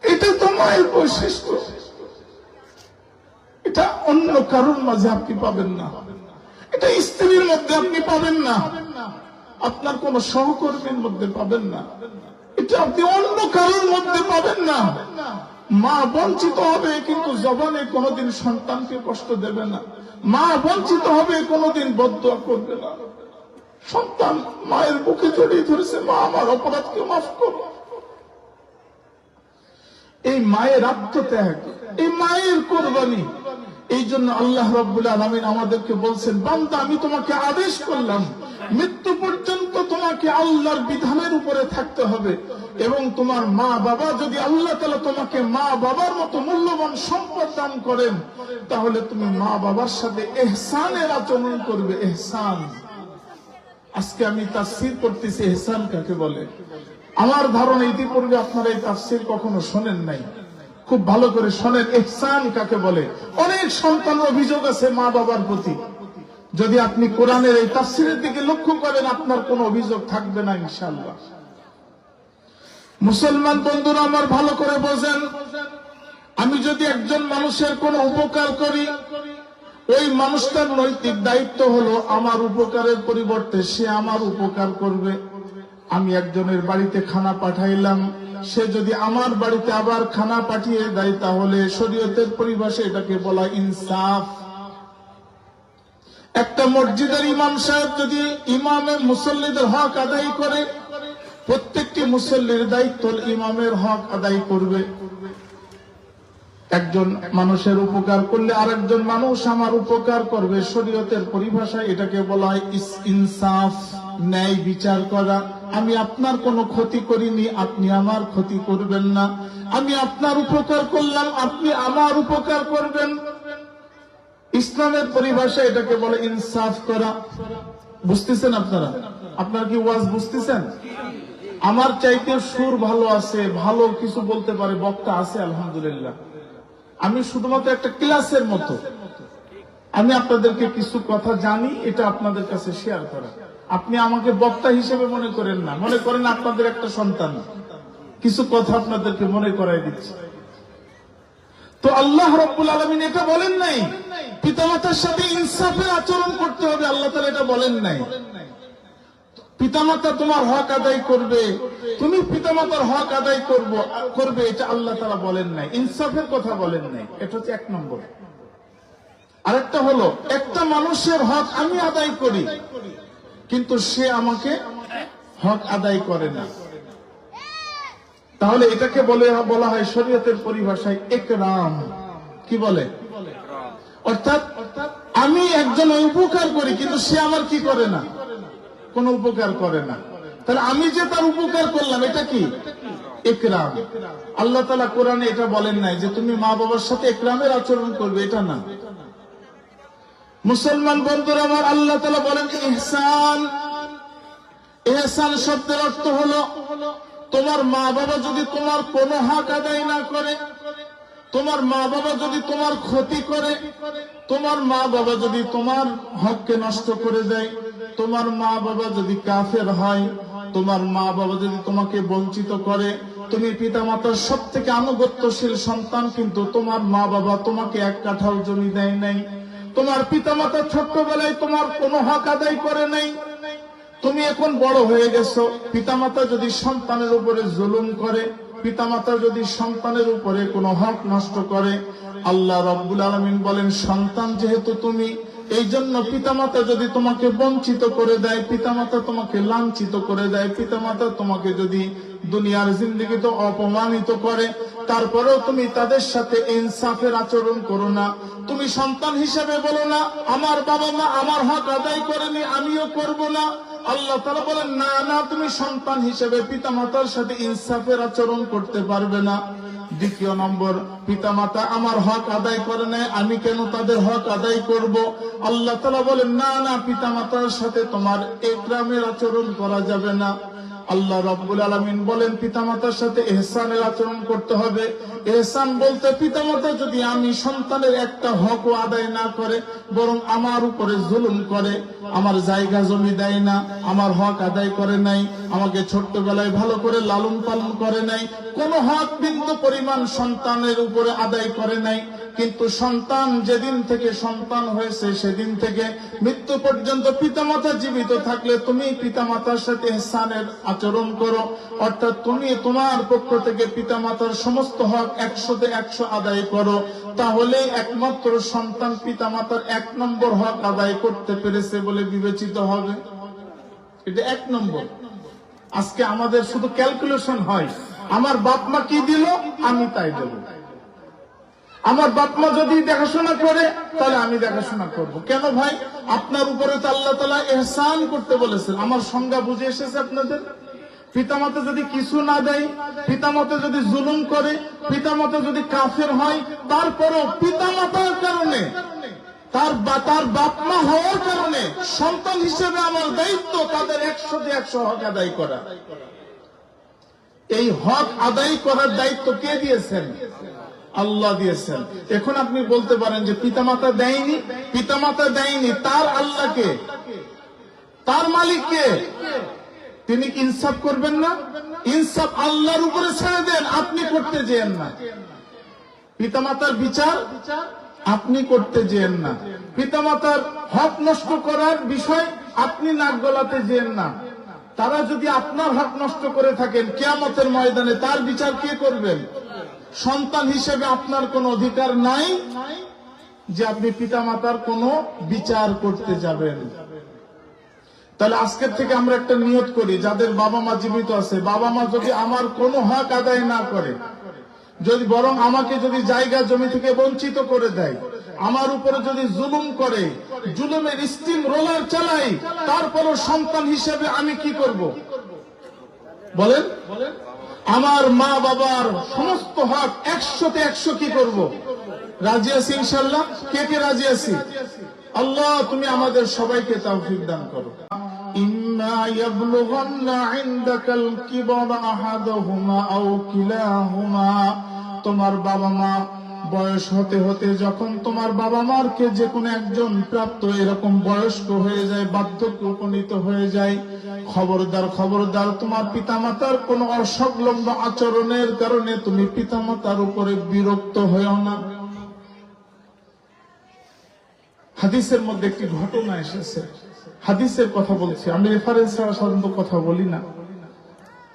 এটা তো মায়ের বৈশিষ্ট্য। এটা অন্য কারোর মাঝে আপনি পাবেন না, এটা স্ত্রীর মধ্যে আপনি পাবেন না, আপনার কোন সহকর্মীর মধ্যে পাবেন না, এটা আপনি অন্য কারোর মধ্যে পাবেন না। মা বঞ্চিত হবে কিন্তু জবানে কোনোদিন সন্তানকে কষ্ট দেবে না, মা বঞ্চিত হবে কোনোদিন বদদুয়া করবে না। সন্তান মায়ের বুকে জড়িয়ে ধরেছে, মা আমার অপরাধকে মাফ করো। এই মায়ের আত্মত্যাগ, এই মায়ের কোরবানি, এই জন্য আল্লাহ রাব্বুল আলামিন আমাদেরকে বলছেন, বান্দা আমি তোমাকে আদেশ করলাম মৃত্যু পর্যন্ত তোমাকে আল্লাহর বিধানের উপরে থাকতে হবে, এবং তোমার মা বাবা যদি আল্লাহ তাআলা তোমাকে মা বাবার মতো মূল্যবান সম্পদ দান করেন, তাহলে তুমি মা বাবার সাথে ইহসানের আচরণ করবে। ইহসান, আজকে আমি তাফসীর করতেছি ইহসান কাকে বলে। আমার ধারণা ইতিপূর্বে আপনারা এই তাফসীর কখনো শোনেন নাই, খুব ভালো করে শোনেন ইহসান কাকে বলে। অনেক সন্তানের অভিযোগ আছে মা বাবার প্রতি, যদি আপনি কোরআনের এই তাফসীরের দিকে লক্ষ্য করেন আপনার কোনো অভিযোগ থাকবে না ইনশাআল্লাহ। মুসলমান বন্ধুরা আমার ভালো করে বোঝেন, আমি যদি একজন মানুষের কোনো উপকার করি, ওই মানুষটার নৈতিক দায়িত্ব হলো আমার উপকারের পরিবর্তে সে আমার উপকার করবে। আমি একজনের বাড়িতে খানা পাঠাইলাম, সে যদি আমার বাড়িতে আবার খানা পাঠিয়ে দেয় তাহলে শরীয়তের পরিভাষায় এটাকে বলা ইনসাফ। একটা মসজিদের ইমাম সাহেব যদি ইমামের মুসল্লিদের হক আদায় করে, প্রত্যেকটি মুসল্লির দায়িত্ব ইমামের হক আদায় করবে। একজন মানুষের উপকার করলে আরেকজন মানুষ আমার উপকার করবে, শরীয়তের পরিভাষায় এটাকে বলা হয় ইনসাফ, ন্যায় বিচার করা। আমি আপনার কোনো ক্ষতি করিনি, আপনি আমার ক্ষতি করবেন না। আমি আপনার উপকার করলাম, আপনি আমার উপকার করবেন। ইসলামের পরিভাষায় এটাকে বলে ইনসাফ করা। বুঝতেছেন আপনারা? আপনারা কি ওয়াজ বুঝতেছেন? আমার চাইতে সুর ভালো আছে, ভালো কিছু বলতে পারে বক্তা আছে আলহামদুলিল্লাহ। আমি শুধুমাত্র একটা ক্লাসের মতো আমি আপনাদেরকে কিছু কথা জানি, এটা আপনাদের কাছে শেয়ার করা। আপনি আমাকে বক্তা হিসেবে মনে করেন না, মনে করেন আপনাদের একটা সন্তান, কিছু কথা আপনাদেরকে মনে করাই দিচ্ছি। তো আল্লাহ রাব্বুল আলামিন এটা বলেন নাই পিতামাতার সাথে ইনসাফের আচরণ করতে হবে, আল্লাহ তাআলা এটা বলেন নাই। পিতামাতা তোমার হক আদায় করবে, তুমি পিতামাতার হক আদায় করবে, এটা আল্লাহ তাআলা বলেন নাই, ইনসাফের কথা বলেন নাই। এটা হচ্ছে এক নম্বর। আরেকটা হলো, একটা মানুষের হক আমি আদায় করি কিন্তু সে আমাকে হক আদায় করে না, তাহলে এটাকে বলা হয় শরীয়তের পরিভাষায় ইকরাম। কি বলে? অর্থাৎ আমি একজন উপকার করি কিন্তু সে আমার কি করে না, কোন উপকার করে না। তাহলে আমি যে তার উপকার করলাম এটা কি? ইকরাম। আল্লাহ তাআলা কোরআনে এটা বলেন নাই যে তুমি মা বাবার সাথে ইকরামের আচরণ করবে, এটা না। মুসলমান বন্ধুরা আমার, আল্লাহ তাআলা বলেন ইহসান। ইহসান শব্দের অর্থ হলো তোমার মা বাবা যদি তোমার কোনো হক আদায় না করে, তোমার মা বাবা যদি তোমার ক্ষতি করে, তোমার মা বাবা যদি তোমার হককে নষ্ট করে দেয়, তোমার মা বাবা যদি কাফের হয়, তোমার মা বাবা যদি তোমাকে বঞ্চিত করে, তুমি পিতামাতার সব থেকে আনুগত্যশীল সন্তান কিন্তু তোমার মা বাবা তোমাকে এক কাঠাল জমি দেয় নাই, তোমার পিতামাতা ছোট্টবেলায় তোমার কোনো হক আদায় করে নাই, তুমি এখন বড় হয়ে গেছো, পিতামাতা যদি সন্তানের উপরে জুলুম করে, পিতামাতা যদি সন্তানের উপরে কোনো হক নষ্ট করে, আল্লাহ রাব্বুল আলামিন বলেন সন্তান যেহেতু তুমি, এই জন্য পিতামাতা যদি তোমাকে বঞ্চিত করে দেয়, পিতামাতা তোমাকে লাঞ্ছিত করে দেয়, পিতামাতা তোমাকে যদি দুনিয়ার জিন্দেগিতে অপমানিত করে, তারপরেও তুমি তাদের সাথে ইনসাফের আচরণ করো না। তুমি সন্তান হিসেবে বলো না আমার বাবা মা আমার হক আদায় করেনি, আমিও করব না। আল্লাহ তাআলা বলেন না না, তুমি সন্তান হিসেবে পিতামাতার সাথে ইনসাফের আচরণ করতে পারবে না। দ্বিতীয় নম্বর, পিতামাতা আমার হক আদায় করে নেয়, আমি কেন তাদের হক আদায় করব? আল্লাহ তাআলা বলেন না না, পিতামাতার সাথে তোমার ইকরামের আচরণ করা যাবে না। আল্লাহ রাব্বুল আলামিন বলেন পিতামাতার সাথে ইহসানের আচরণ করতে হবে। ইহসান বলতে পিতামাতা যদি আমি সন্তানের একটা হক আদায় না করে, বরং আমার উপরে জুলুম করে, আমার জায়গা জমি দেয় না, আমার হক আদায় করে নাই, আমাকে ছোট্টবেলায় ভালো করে লালন পালন করে নাই, কোনো হক বিন্দু পরিমাণ সন্তানের উপরে আদায় করে নাই, কিন্তু সন্তান যেদিন থেকে সন্তান হয়েছে সেদিন থেকে মৃত্যু পর্যন্ত পিতামাতা জীবিত থাকলে তুমি পিতামাতার সাথে ইহসানের আচরণ করো। অর্থাৎ তুমি তোমার পক্ষ থেকে পিতামাতার সমস্ত হক 100% আদায় করো, তাহলে একমাত্র সন্তান পিতামাতার 1 নম্বর হক আদায় করতে পেরেছে বলে বিবেচিত হবে। এটা 1 নম্বর। আজকে আমাদের শুধু ক্যালকুলেশন হয়, আমার বাপ মা কি দিল আমি তাই দেব, আমার বাপ মা যদি দেখাশোনা করে তাহলে আমি দেখাশোনা করব। কেন ভাই? আপনার উপরে তো আল্লাহ তাআলা ইহসান করতে বলেছেন। আমার সংজ্ঞা বুঝে এসেছে আপনাদের? পিতামাতা যদি কিছু না দেয়, পিতামাতা যদি জুলুম করে, পিতামাতা যদি কাফের হয়, তারপরও পিতামাতার কারণে তার বাপ মা হওয়ার কারণে সন্তান হিসেবে আমার দায়িত্ব তাদের 100 হক আদায় করা। এই হক আদায় করার দায়িত্ব কে দিয়েছেন? আল্লাহ দিয়েছেন। এখন আপনি বলতে পারেন যে পিতামাতা দেয়নি, পিতামাতা দেয়নি, তার আল্লাহকে, তার মালিককে তিনি ইনসাফ করবেন না? ইনসাফ আল্লাহর উপরে ছেড়ে দেন, আপনি করতে যেন না। পিতামাতার বিচার আপনি করতে যেন না। পিতামাতার হক নষ্ট করার বিষয় আপনি নাক গলাতে যেন না। তারা যদি আপনার হক নষ্ট করে থাকেন, কিয়ামতের ময়দানে তার বিচার কে করবেন? সন্তান হিসেবে আপনার কোনো অধিকার নাই যে আপনি পিতামাতার কোনো বিচার করতে যাবেন। তাহলে আজকের থেকে আমরা একটা নিয়ত করি, যাদের বাবা মা জীবিত আছে, বাবা মা যদি আমার কোনো হক আদায় না করে, যদি বরং আমাকে যদি জায়গা জমি থেকে বঞ্চিত করে দেয়, আমার উপরে যদি জুলুম করে, জুলুমের স্টিম রোলার চালাই, তারপরও সন্তান হিসেবে আমি কি করব? বলেন, আমার মা বাবার সমস্ত হক 100তে 100 কি করব? রাজি আছি ইনশাআল্লাহ। কে কে রাজি আছি? আল্লাহ তুমি আমাদের সবাইকে তৌফিক দান করো। ইম্মা ইয়াবলুগান্না ইনদাকাল কিবরা আহাদুহুমা আও কিলাহুমা, তোমার বাবা মা বয়স হতে হতে যখন তোমার বাবা মার কে যে কোনো একজন প্রাপ্ত এরকম বয়স্ক হয়ে যায়, বার্ধক্যে উপনীত হয়ে যায়, খবরদার খবরদার, তোমার পিতামাতার কোন অসংলগ্ন আচরণের কারণে তুমি পিতামাতার উপরে বিরক্ত হয়েও না। হাদিসের মধ্যে একটি ঘটনা এসেছে, হাদিসের কথা বলছি আমি, রেফারেন্স ছাড়া সাধারণত কথা বলি না।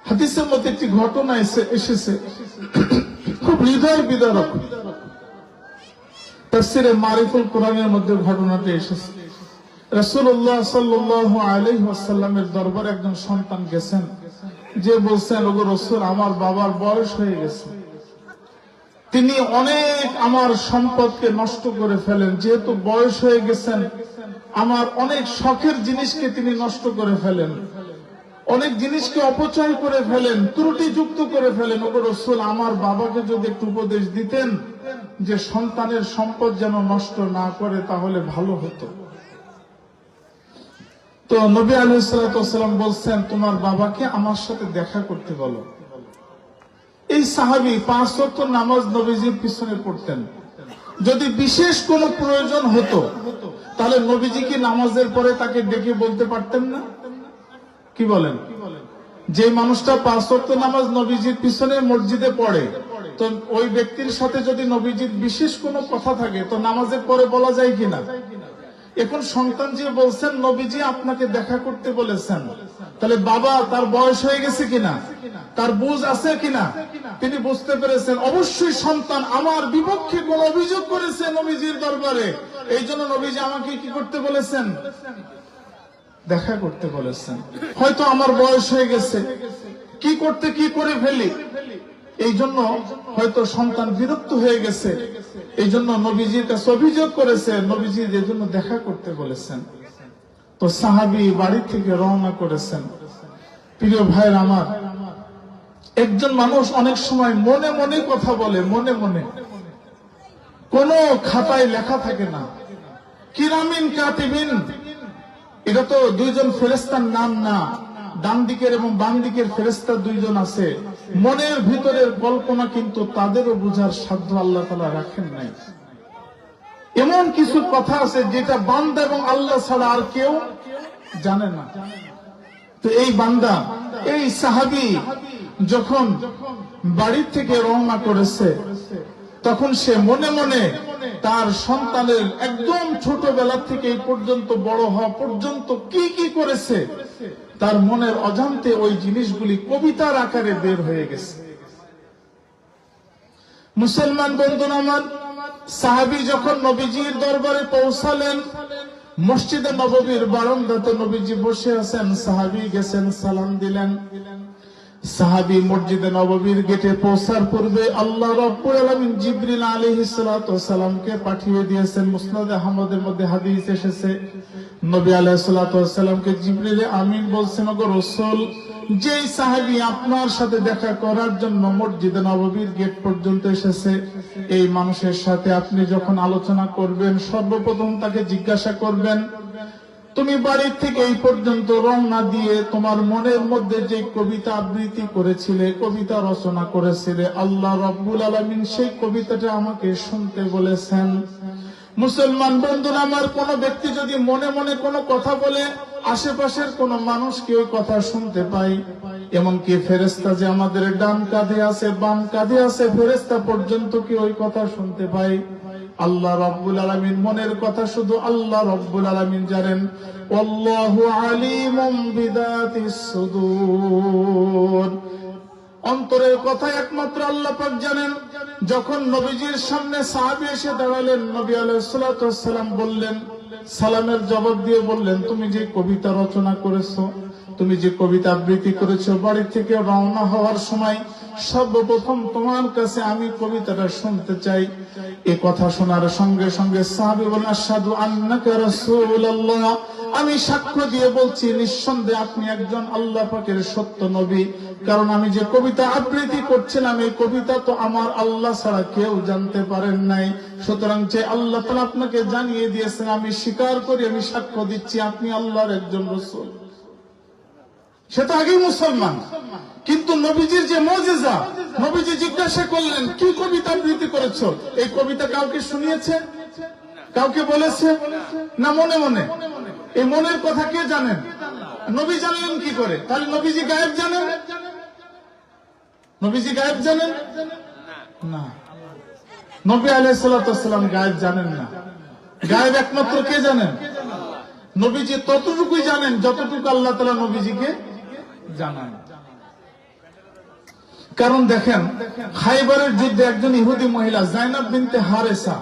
হাদিসের মধ্যে একটি ঘটনা এসেছে, খুব হৃদয় বিদারক। তাফসীরে মারিফুল কোরআনের মধ্যে ঘটনাটি এসেছে। রাসূলুল্লাহ সাল্লাল্লাহু আলাইহি ওয়াসাল্লামের দরবারে একজন সন্তান গেছেন, যে বলছেন, ওগো রাসূল, আমার বাবার বয়স হয়ে গেছে, তিনি অনেক আমার সম্পদকে নষ্ট করে ফেলেন, যেহেতু বয়স হয়ে গেছেন আমার অনেক শখের জিনিসকে তিনি নষ্ট করে ফেলেন, অনেক জিনিসকে অপচয় করে ফেলেন, ত্রুটিযুক্ত করে ফেলেন। ওগো রাসূল, আমার বাবাকে যদি একটু উপদেশ দিতেন যে সন্তানের সম্পদ যেন নষ্ট না করে, তাহলে ভালো হতো। তো নবী আলাইহিস সালাতু ওয়াস সালাম বলছেন, তোমার বাবাকে আমার সাথে দেখা করতে বলো। এই সাহাবী 5 ওয়াক্ত নামাজ নবীজির পিছনে পড়তেন। যদি বিশেষ কোনো প্রয়োজন হতো তাহলে নবীজি কি নামাজের পরে তাকে ডেকে বলতে পারতেন না? কি বলেন? যে মানুষটা 5 ওয়াক্ত নামাজ নবীজির পিছনে মসজিদে পড়ে, তো ওই ব্যক্তির সাথে যদি নবীজির বিশেষ কোনো কথা থাকে তো নামাজের পরে বলা যায় কিনা? এখন সন্তান যে বলছেন নবীজি আপনাকে দেখা করতে বলেছেন, তাহলে বাবা তার বয়স হয়ে গেছে কিনা, তার বুঝ আছে কিনা, তিনি বুঝতে পেরেছেন অবশ্যই সন্তান আমার বিপক্ষে কোন অভিযোগ করেছে নবীজির দরবারে, এই জন্য নবীজি আমাকে কি করতে বলেছেন? দেখা করতে বলেছেন। হয়তো আমার বয়স হয়ে গেছে, কি করতে কি করে ফেলি, এই জন্য হয়তো সন্তান বিরক্ত হয়ে গেছে, এই জন্য নবীজির কাছে অভিযোগ করেছে, নবীজি এর জন্য দেখা করতে বলেছেন। তো সাহাবী বাড়ি থেকে রওনা করেছেন। প্রিয় ভাইয়ের আমার, একজন মানুষ অনেক সময় মনে মনে কথা বলে, মনে মনে, কোন খাতায় লেখা থাকে না। কিরামিন কাতিবিন, এটা তো দুইজন ফেরেশতার নাম না, ডান দিকের এবং বাম দিকের ফেরেশতা দুইজন আছে। মনের ভিতরের কল্পনা কিন্তু তাদেরও বুঝার সাধ্য আল্লাহ তাআলা রাখেন নাই। এমন কিছু কথা আছে যেটা বান্দা এবং আল্লাহ ছাড়া আর কেউ জানে না। তো এই বান্দা, এই সাহাবী যখন বাড়ি থেকে রওনা করেছে, তখন সে মনে মনে তার সন্তানের একদম ছোটবেলা থেকে এই পর্যন্ত বড় হওয়া পর্যন্ত কি কি করেছে, তার মনের অজান্তে ওই জিনিসগুলি কবিতার আকারে বের হয়ে গেছে। মুসলমান বন্ধুরা আমার, সাহাবী যখন নবীজির দরবারে পৌঁছালেন, মসজিদে নববীর বারান্দাতে নবীজি বসে আছেন, সাহাবী গেছেন সালাম দিলেন। সাহাবী মসজিদে নববীর গেটে পৌঁছার পূর্বে আল্লাহ রাব্বুল আলামিন জিবরিল আলাইহিস সালাতু ওয়াস সালামকে পাঠিয়ে দিয়েছেন। মুসনাদ আহমদের মধ্যে হাদিস এসেছে, নবী আলাইহিস সালাতু ওয়াস সালামকে জিবরিল আমিন বলছেন, ওগো রাসূল, যেই সাহাবী আপনার সাথে দেখা করার জন্য মসজিদে নববীর গেট পর্যন্ত এসেছে, এই মানুষের সাথে আপনি যখন আলোচনা করবেন সর্বপ্রথম তাকে জিজ্ঞাসা করবেন, তুমি বাড়ির থেকে এই পর্যন্ত রওনা দিয়ে তোমার মনের মধ্যে যে কবিতা আবৃত্তি করেছিলে, কবিতা রচনা করেছিলে, আল্লাহ রাব্বুল আলামিন সেই কবিতাটা আমাকে শুনতে বলেছেন। মুসলমান বন্ধুরা আমার, কোন ব্যক্তি যদি মনে মনে কোনো কথা বলে, আশেপাশের কোন মানুষ কি ওই কথা শুনতে পায়? এমনকি ফেরেশতা যে আমাদের ডান কাঁধে আছে, বাম কাঁধে আছে, ফেরেশতা পর্যন্ত কি ওই কথা শুনতে পায়? আল্লাহ রাব্বুল আলামিন মনের কথা শুধু আল্লাহ রাব্বুল আলামিন জানেন। আল্লাহু আলিমুম বিযাতিস সুদূর, অন্তরের কথা একমাত্র আল্লাহ পাক জানেন। যখন নবীজির সামনে সাহাবী এসে দাঁড়ালেন, নবী আলাইহিস সালাতু ওয়াস সালাম বললেন, সালামের জবাব দিয়ে বললেন, তুমি যে কবিতা রচনা করেছো, তুমি যে কবিতা আবৃত্তি করেছো, বাড়ি থেকে রওনা হওয়ার সময় সর্বপ্রথম তোমার কাছে আমি কবিতাটা শুনতে চাই। এই কথা শোনার সঙ্গে সঙ্গে সাহাবী বলেন, আশহাদু আন্নাকা রাসূলুল্লাহ, আমি সাক্ষ্য দিয়ে বলছি নিঃসন্দেহে আপনি একজন আল্লাহ পাকের সত্য নবী। কারণ আমি যে কবিতা আবৃত্তি করছিলাম, এই কবিতা তো আমার আল্লাহ ছাড়া কেউ জানতে পারেন নাই। সুতরাং যে আল্লাহ তাআলা আপনাকে জানিয়ে দিয়েছেন, আমি স্বীকার করি, আমি সাক্ষ্য দিচ্ছি আপনি আল্লাহর একজন রাসূল। সে তো আগেই মুসলমান, কিন্তু নবীজির যে মুজিজা, নবীজি জিজ্ঞাসা করলেন, কি কবিতা আবৃত্তি করেছো? এই কবিতা কাউকে শুনিয়েছে? কাউকে বলেছে? না মনে মনে? এই মনের কথা কে জানেন? নবী জানলেন কি করে? তাহলে নবীজি গায়েব জানেন? নবীজি গায়েব জানেন না। নবী আলাইহিস সালাতু ওয়াস সালাম গায়েব জানেন না। গায়েব একমাত্র কে জানেন? নবীজি ততটুকুই জানেন যতটুকু আল্লাহ তাআলা নবীজিকে জানান। কারণ দেখেন, খাইবারের যুদ্ধে একজন ইহুদি মহিলা যায়নাব বিনতে হারেসা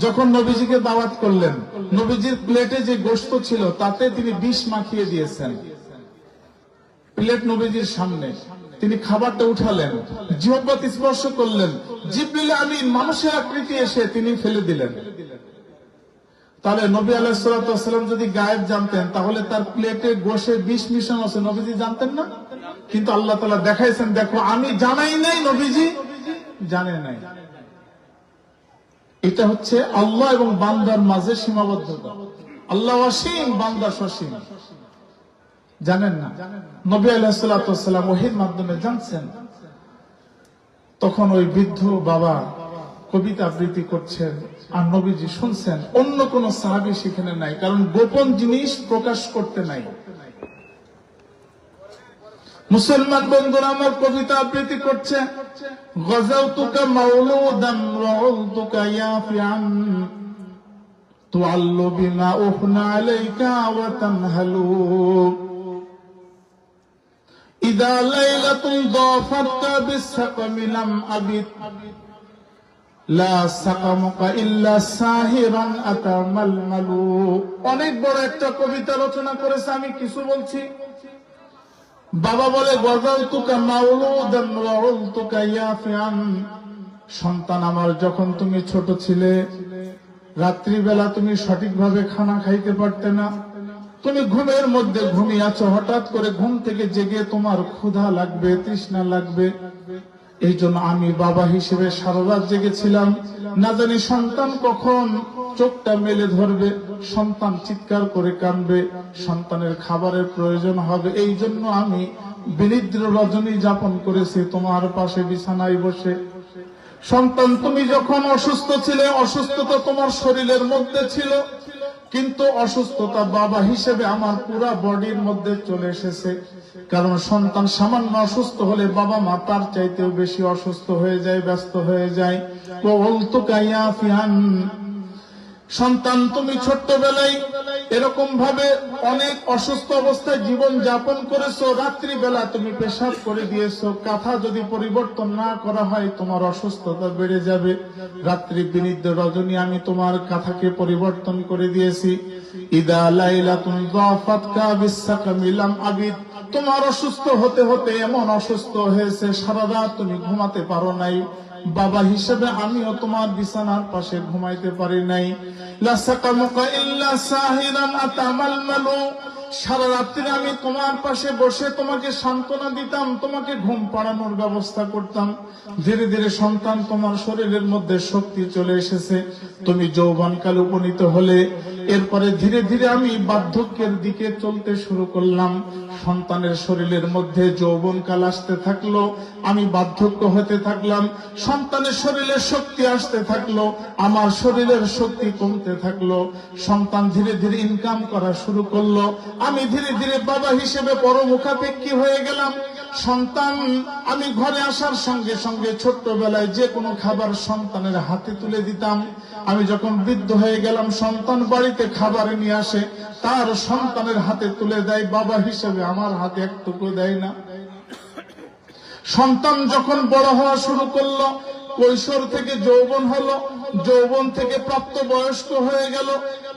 যখন নবীজিকে দাওয়াত করলেন, নবীজির প্লেটে যে গোশত ছিল তাতে তিনি বিষ মাখিয়ে দিয়েছেন। প্লেট নবীজির সামনে, তিনি খাবারটা উঠালেন, জিহ্বা স্পর্শ করলেন, জিবরিল আমিন মানুষের আকৃতি এসে তিনি ফেলে দিলেন। তাহলে নবী আলাইহিস সালাতু ওয়াস সালাম যদি গায়েব জানতেন, তাহলে তার প্লেটে গোশে বিষ মিশানো আছে, নবীজি জানতেন না? কিন্তু আল্লাহ তাআলা দেখাইছেন, দেখো আমি জানাই নাই, নবীজি জানে নাই। এটা হচ্ছে আল্লাহ এবং বান্দার মাঝে সীমাবদ্ধতা। আল্লাহ অসীম, বান্দা সসীম। জানেন না? নবী আলাইহিস সালাতু ওয়াস সালাম ওহীর মাধ্যমে জানছেন। তখন ওই বৃদ্ধ বাবা কবিতা আবৃত্তি করছেন আর নবীজি শুনছেন। অন্য কোন সাহাবী সেখানে নাই, কারণ গোপন জিনিস প্রকাশ করতে নাই। মুসলমান বন্ধুরা আমার, কবিতা আবৃত্তি করছে, গাযাউতুকা মাউলুদান রাউতুকা ইয়াফিআন তুআল্লু বিমা উফনা আলাইকা ওয়া তানহালু ইদা লাইলাতুন দাফাতকা বিসসাকমি লাম আবিদ লা সাকামুকা ইল্লা সাহিরান আতামালমালু। অনেক বড় একটা কবিতা রচনা করেছে, আমি কিছু বলছি। বাবা বলে, গাযাউতুকা মাউলুদান রাউতুকা ইয়াফিআন, সন্তান আমার যখন তুমি ছোট ছিলে, রাত্রিবেলা তুমি সঠিকভাবে খানা খাইতে পারতে না, তুমি ঘুমের মধ্যে ঘুমিয়ে আছো, হঠাৎ করে ঘুম থেকে জেগে তোমার ক্ষুধা লাগবে, তৃষ্ণা লাগবে। এই জন্য আমি বাবা হিসেবে সারা রাত জেগেছিলাম, না জানি সন্তান কখন চোখটা মেলে ধরবে, সন্তান চিৎকার করে কাঁদবে, সন্তানের খাবারের প্রয়োজন হবে। এই জন্য আমি বিনিদ্র রজনী যাপন করেছি তোমার পাশে বিছানায় বসে। সন্তান তুমি যখন অসুস্থ ছিলে, অসুস্থতা তোমার শরীরের মধ্যে ছিল, কিন্তু অসুস্থতা বাবা হিসেবে আমার পুরা বডির মধ্যে চলে এসেছে। কারণ সন্তান সামান্য অসুস্থ হলে বাবা মা তার চাইতেও বেশি অসুস্থ হয়ে যায়, ব্যস্ত হয়ে যায়। সন্তান তুমি ছোট্টবেলায় এরকম ভাবে অনেক অসুস্থ অবস্থায় জীবন যাপন করেছো, রাত্রিবেলা তুমি পেশাব করে দিয়েছো। কাঁথা যদি পরিবর্তন না করা হয় তোমার অসুস্থতা বেড়ে যাবে। রাত্রি বিনিদ্র রজনী আমি তোমার কাঁথাকে পরিবর্তন করে দিয়েছি। ইদা লাইলাতুন দাফাতকা বিসসাকমি লাম আবিদ, তোমার অসুস্থ হতে হতে এমন অসুস্থ হয়েছে সারা রাত তুমি ঘুমাতে পারো নাই। বাবা হিসেবে আমিও তোমার বিছানার পাশে ঘুমাইতে পারি নাই। লা সাকামুকা ইল্লা সাহিরান আতামালমালু, সারা রাত্রি আমি তোমার পাশে বসে তোমাকে সান্ত্বনা দিতাম, তোমাকে ঘুম পাড়ানোর ব্যবস্থা করতাম। ধীরে ধীরে সন্তান তোমার শরীরের মধ্যে শক্তি চলে এসেছে, তুমি যৌবনকালে উপনীত হলে। এরপরে ধীরে ধীরে আমি বার্ধক্যের দিকে চলতে শুরু করলাম। সন্তানের শরীরের মধ্যে যৌবনকাল আসতে থাকলো, আমি বার্ধক্য হতে থাকলাম। সন্তানের শরীরে শক্তি আসতে থাকলো, আমার শরীরের শক্তি কমতে থাকলো। সন্তান ধীরে ধীরে ইনকাম করা শুরু করলো, আমি ধীরে ধীরে বাবা হিসেবে পরমুখাপেক্ষী হয়ে গেলাম। সন্তান আমি ঘরে আসার সঙ্গে সঙ্গে ছোট্টবেলায় যে কোনো খাবার সন্তানের হাতে তুলে দিতাম। আমি যখন বৃদ্ধ হয়ে গেলাম, সন্তান বাড়িতে খাবার নিয়ে আসে, তার সন্তানের হাতে তুলে দেয়, বাবা হিসেবে আমার হাতে একটুকু দেয় না। সন্তান যখন বড় হওয়া শুরু করলো, কৈশোর থেকে যৌবন হলো, যৌবন থেকে প্রাপ্ত বয়স্ক হয়ে গেল,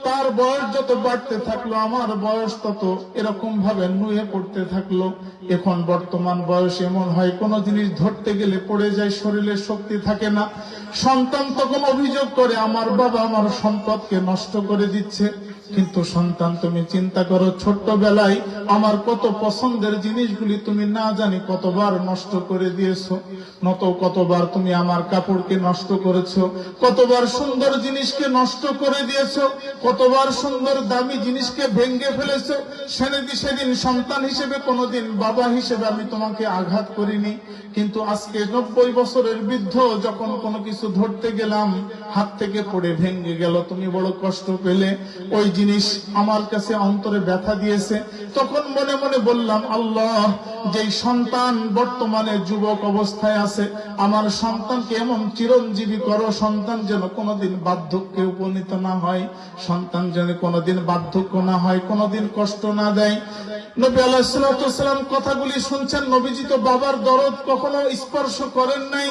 তার বয়স যত বাড়তে থাকলো আমার বয়স তত এরকম ভাবে নুয়ে পড়তে থাকলো। এখন বর্তমান বয়স এমন হয় কোন জিনিস ধরতে গেলে পড়ে যায়, শরীরে শক্তি থাকে না। সন্তান তখন অভিযোগ করে আমার বাবা আমার সম্পদকে নষ্ট করে দিচ্ছে। কিন্তু সন্তান তুমি চিন্তা করো, ছোট্টবেলায় আমার কত পছন্দের জিনিসগুলি তুমি না জানি কতবার নষ্ট করে দিয়েছো, কতবার তুমি আমার কাপড়কে নষ্ট করেছো, কতবার সুন্দর জিনিসকে নষ্ট করে দিয়েছো, কতবার সুন্দর দামি জিনিসকে ভেঙে ফেলেছো। সেদিন সন্তান হিসেবে কোনোদিন বাবা হিসেবে আমি তোমাকে আঘাত করিনি। কিন্তু আজকে 90 বছরের বৃদ্ধ যখন কোনো কিছু ধরতে গেলাম, হাত থেকে পড়ে ভেঙে গেল, তুমি বড় কষ্ট পেলে, ওই জিনিস আমার কাছে অন্তরে ব্যথা দিয়েছে। তখন মনে মনে বললাম, আল্লাহ, যেই সন্তান বর্তমানে যুবক অবস্থায় আছে, আমার সন্তানকে এমন চিরঞ্জীবী করো, সন্তান যেন কোনোদিন বার্ধক্যে উপনীত না হয়, সন্তান যেন কোনোদিন বার্ধক্য না হয়, কোনোদিন কষ্ট না দেয়। নবী আলাইহিস সালাতু ওয়াস সালাম কথাগুলি শুনছেন। নবীজি তো বাবার দরদ কখনো স্পর্শ করেন নাই,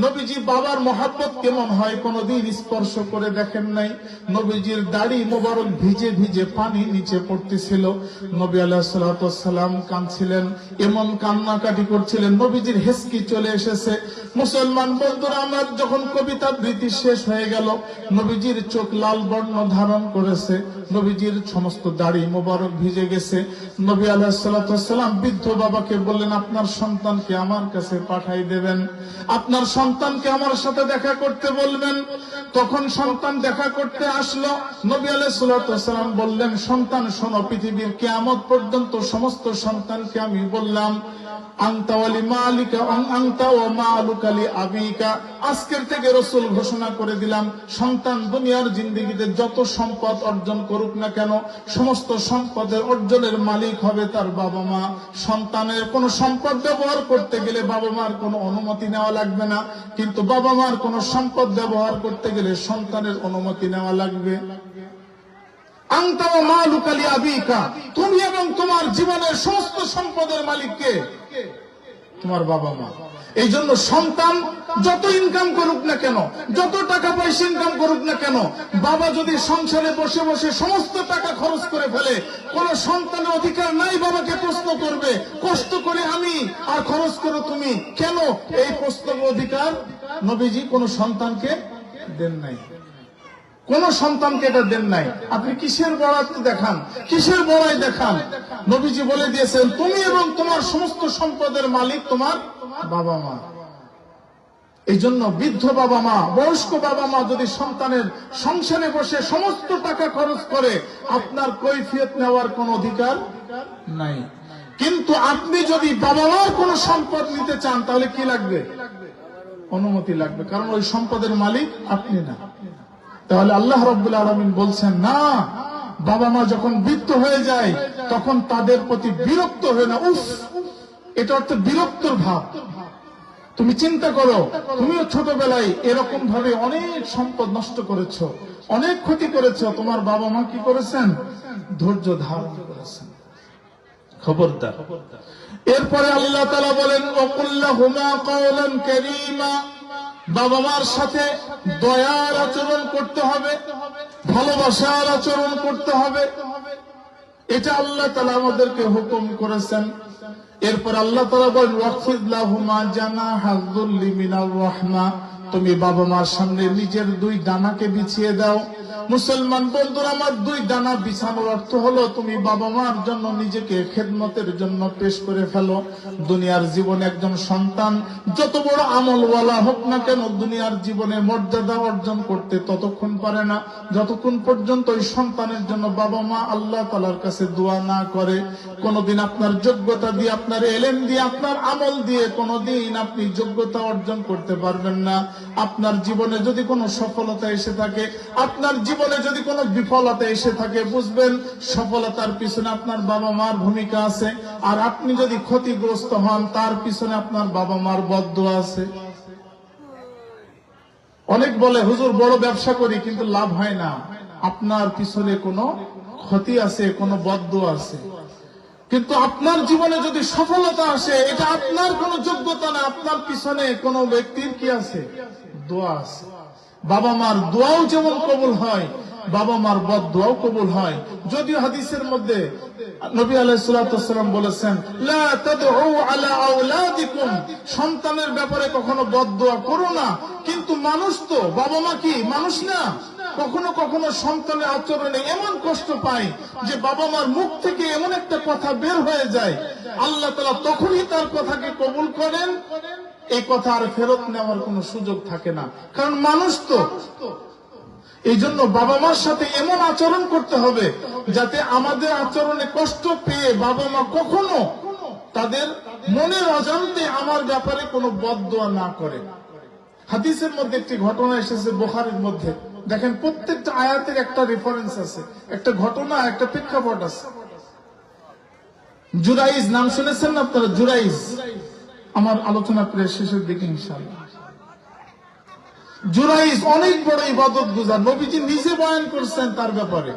নবীজি বাবার মহাব্বত কেমন হয় কোনদিন স্পর্শ করে দেখেন নাই। নবীজির দাড়ি মোবারক ভিজে ভিজে পানি নিচে পড়তেছিল। নবী আলাইহিস সালাতু ওয়াস সালাম কাঁদছিলেন, এমন কান্নাকাটি করছিলেন, নবীজির হেসকি চলে এসেছে। মুসলমান বন্ধুরা আমার, যখন কবিতা আবৃত্তি শেষ হয়ে গেল, নবীজির চোখ লাল বর্ণ ধারণ করেছে, নবীজির সমস্ত দাড়ি মোবারক ভিজে গেছে। নবী আলাইহিস সালাতু ওয়াস সালাম বৃদ্ধ বাবাকে বললেন, আপনার সন্তানকে আমার কাছে পাঠাই দেবেন, আপনার সন্তানকে আমার সাথে দেখা করতে বলবেন। তখন সন্তান দেখা করতে আসলো। নবী আলাইহিস সালাতু ওয়াস সালাম বললেন, সন্তান শোনো, পৃথিবীর কিয়ামত পর্যন্ত সমস্ত সন্তানকে আমি বললাম, আনতা ওয়ালি মালিকা আনতা ওয়া মালুকা লি আবিকা। আজকের থেকে রাসূল ঘোষণা করে দিলাম, সন্তান দুনিয়ার জিন্দেগিতে যত সম্পদ অর্জন করুক না কেন, সমস্ত সম্পদের অর্জনের মালিক হবে তার বাবা মা। সন্তানের কোন সম্পদ ব্যবহার করতে গেলে বাবা মার কোনো অনুমতি নেওয়া লাগবে না, কিন্তু বাবা মার কোন সম্পদ ব্যবহার করতে গেলে সন্তানের অনুমতি নেওয়া লাগবে। আনতা ওয়া মালুকা লি আবিকা, তুমি এবং তোমার জীবনের সমস্ত সম্পদের মালিক কে? তোমার বাবা মা। এই জন্য সন্তান যত ইনকাম করুক না কেন, যত টাকা পয়সা ইনকাম করুক না কেন, বাবা যদি সংসারে বসে বসে সমস্ত টাকা খরচ করে ফেলে, কোন সন্তানের অধিকার নাই বাবাকে প্রশ্ন করবে, কষ্ট করে আমি আর খরচ করো তুমি কেন। এই প্রশ্ন অধিকার নবীজি কোন সন্তানকে দেন নাই, কোন সন্তানকে এটা দেন নাই। আপনি কিসের বরাত দেখান, কিসের বড়াই দেখান? নবীজি বলে দিয়েছেন, তুমি এবং তোমার সমস্ত সম্পদের মালিক তোমার বাবা মা। এই জন্য বৃদ্ধ বাবা মা, বয়স্ক বাবা মা যদি সন্তানের সংসারে বসে সমস্ত টাকা খরচ করে, আপনার কৈফিয়ত নেওয়ার কোন অধিকার নাই। কিন্তু আপনি যদি বাবা মার কোন সম্পদ নিতে চান, তাহলে কি লাগবে? অনুমতি লাগবে, কারণ ওই সম্পদের মালিক আপনি না। তাহলে আল্লাহ রাব্বুল আলামিন বলছেন, না, বাবা মা যখন বৃদ্ধ হয়ে যায় তখন তাদের প্রতি বিরক্ত হয়ে না, উফ, এটা অর্থ বিরক্তর ভাব। তুমি চিন্তা করো, তুমিও ছোটবেলায় এরকম ভাবে অনেক সম্পদ নষ্ট করেছো, অনেক ক্ষতি করেছো, তোমার বাবা মা কি করেছেন? ধৈর্য ধারণ করেছেন। খবরদার। এরপরে আল্লাহ তাআলা বলেন, ওয়াকুল্লাহুমা কাওলান কারীমা, বাবা মার সাথে দয়ার আচরণ করতে হবে, ভালোবাসার আচরণ করতে হবে। এটা আল্লাহ তাআলা আমাদেরকে হুকুম করেছেন। এরপর আল্লাহ তাআলা বলেন, ওয়াখফিদ লাহুমা জানাহা যুল্লি মিনার রাহমা, তুমি বাবা মার সামনে নিজের দুই ডানাকে বিছিয়ে দাও। মুসলমান বন্ধুরা আমার, দুই ডানা বিছানোর অর্থ হলো তুমি বাবা মার জন্য নিজেকে খেদমতের জন্য পেশ করে ফেলো। দুনিয়ার জীবনে একজন সন্তান যত বড় আমলওয়ালা হোক না কেন, দুনিয়ার জীবনে মর্যাদা অর্জন করতে ততক্ষণ পারে না যতক্ষণ পর্যন্ত ওই সন্তানের জন্য বাবা মা আল্লাহ তাআলার কাছে দোয়া না করে। কোনদিন আপনার যোগ্যতা দিয়ে, আপনার এলেম দিয়ে, আপনার আমল দিয়ে কোনদিন আপনি যোগ্যতা অর্জন করতে পারবেন না। আপনার জীবনে যদি কোনো সফলতা এসে থাকে, আপনার জীবনে যদি কোনো বিফলতা এসে থাকে, বুঝবেন সফলতার পিছনে আপনার বাবা মার ভূমিকা আছে, আর আপনি যদি ক্ষতিগ্রস্ত হন তার পিছনে আপনার বাবা মার বদদোয়া আছে। অনেক বলে হুজুর বড় ব্যবসা করি কিন্তু লাভ হয় না, আপনার পিছনে কোনো ক্ষতি আছে, কোনো বদদোয়া আছে। কিন্তু আপনার জীবনে যদি সফলতা আসে, এটা আপনার কোনো যোগ্যতা না, আপনার পিছনে কোনো ব্যক্তির কি আছে? দোয়া আছে। বাবা মার দোয়াও যেমন কবুল হয়, বাবা মার বদদোয়াও কবুল হয়। যদিও হাদিসের মধ্যে নবী আলাইহিস সালাতু ওয়াস সালাম বলেছেন, লা তাদউ আলা আওলাদিকুম, সন্তানের ব্যাপারে কখনো বদদোয়া করো না। কিন্তু মানুষ তো, বাবা মা কি মানুষ না? কখনো কখনো সন্তানের আচরণে এমন কষ্ট পায় যে বাবা মার মুখ থেকে এমন একটা কথা বের হয়ে যায়, আল্লাহ তাআলা তখনই তার কথাকে কবুল করেন। এই কথা আর ফেরত নেওয়ার কোনো সুযোগ থাকে না, কারণ মানুষ তো। এই জন্য বাবা মার সাথে এমন আচরণ করতে হবে যাতে আমাদের আচরণে কষ্ট পেয়ে বাবা মা কখনো তাদের মনের অজান্তে আমার ব্যাপারে কোনো বদদোয়া না করে। হাদিসের মধ্যে একটি ঘটনা এসেছে বুখারীর মধ্যে, দেখেন প্রত্যেকটা আয়াতের একটা রেফারেন্স আছে, একটা ঘটনা, একটা প্রেক্ষাপট আছে। জুরাইজ নাম শুনেছেন না আপনারা? জুরাইজ, আমার আলোচনা প্রায় শেষের দিকে ইনশাআল্লাহ। জুরাইজ অনেক বড় ইবাদত গুজার, নবীজি নিজে বয়ান করছেন তার ব্যাপারে।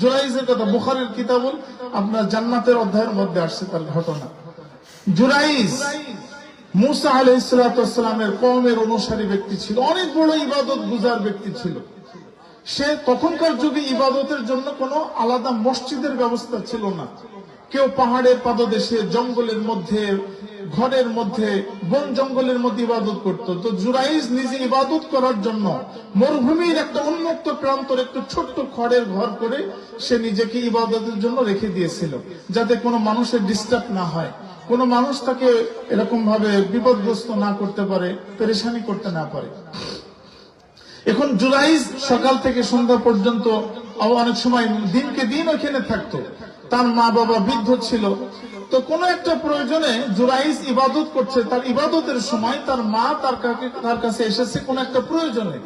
জুরাইজের কথা বুখারীর কিতাবুল আপনার জান্নাতের অধ্যায়ের মধ্যে আসছে তার ঘটনা। জুরাইজ মুসা আলাইহিস সালাতু ওয়াস সালামের কওমের অনুসারী ব্যক্তি ছিল, অনেক বড় ইবাদত গুজার ব্যক্তি ছিল। সে তখনকার যুগে ইবাদতের জন্য কোনো আলাদা মসজিদের ব্যবস্থা ছিল না। কেউ পাহাড়ের পাদদেশে, জঙ্গলের মধ্যে, ঘরের মধ্যে, বন জঙ্গলের মধ্যে ইবাদত করত। তো জুরাইজ নিজে ইবাদত করার জন্য মরুভূমির একটা উন্মুক্ত প্রান্তর একটু ছোট্ট খড়ের ঘর করে সে নিজেকে ইবাদতের জন্য রেখে দিয়েছিল, যাতে কোনো মানুষের ডিস্টার্ব না হয়, কোনো মানুষ তাকে এরকম ভাবে বিপদগ্রস্ত না করতে পারে, পেরেশানি করতে না পারে। এখন জুরাইজ সকাল থেকে সন্ধ্যা পর্যন্ত, অনেক সময় দিনকে দিন ওখানে থাকতো। তার মা বাবা বৃদ্ধ ছিল, তো কোন একটা প্রয়োজনে জুরাইজ ইবাদত করছে। তার ইবাদতের সময় তার মা তার কাছে এসেছে কোন একটা প্রয়োজনে।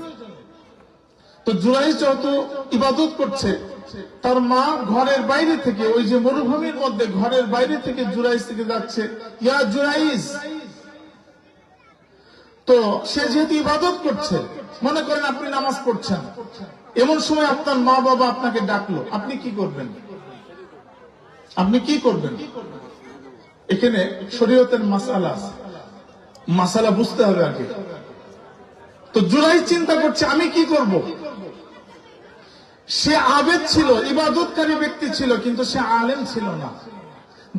তো জুরাইজ যত ইবাদত করছে, তার মা ঘরের বাইরে থেকে, ওই যে মরুভূমির মধ্যে ঘরের বাইরে থেকে জুরাইজ থেকে যাচ্ছে, ইয়া জুরাইজ। তো সে যেহেতু ইবাদত করছে, মনে করেন আপনি নামাজ পড়ছেন, এমন সময় আপনার মা বাবা আপনাকে ডাকলো, আপনি কি করবেন? আপনি কি করবেন? এখানে শরীয়তের মাসালা বুঝতে হবে আগে। তো জুরাইজ চিন্তা করছে আমি কি করব। সে আবেদ ছিল, ইবাদতকারী ব্যক্তি ছিল, কিন্তু সে আলেম ছিল না।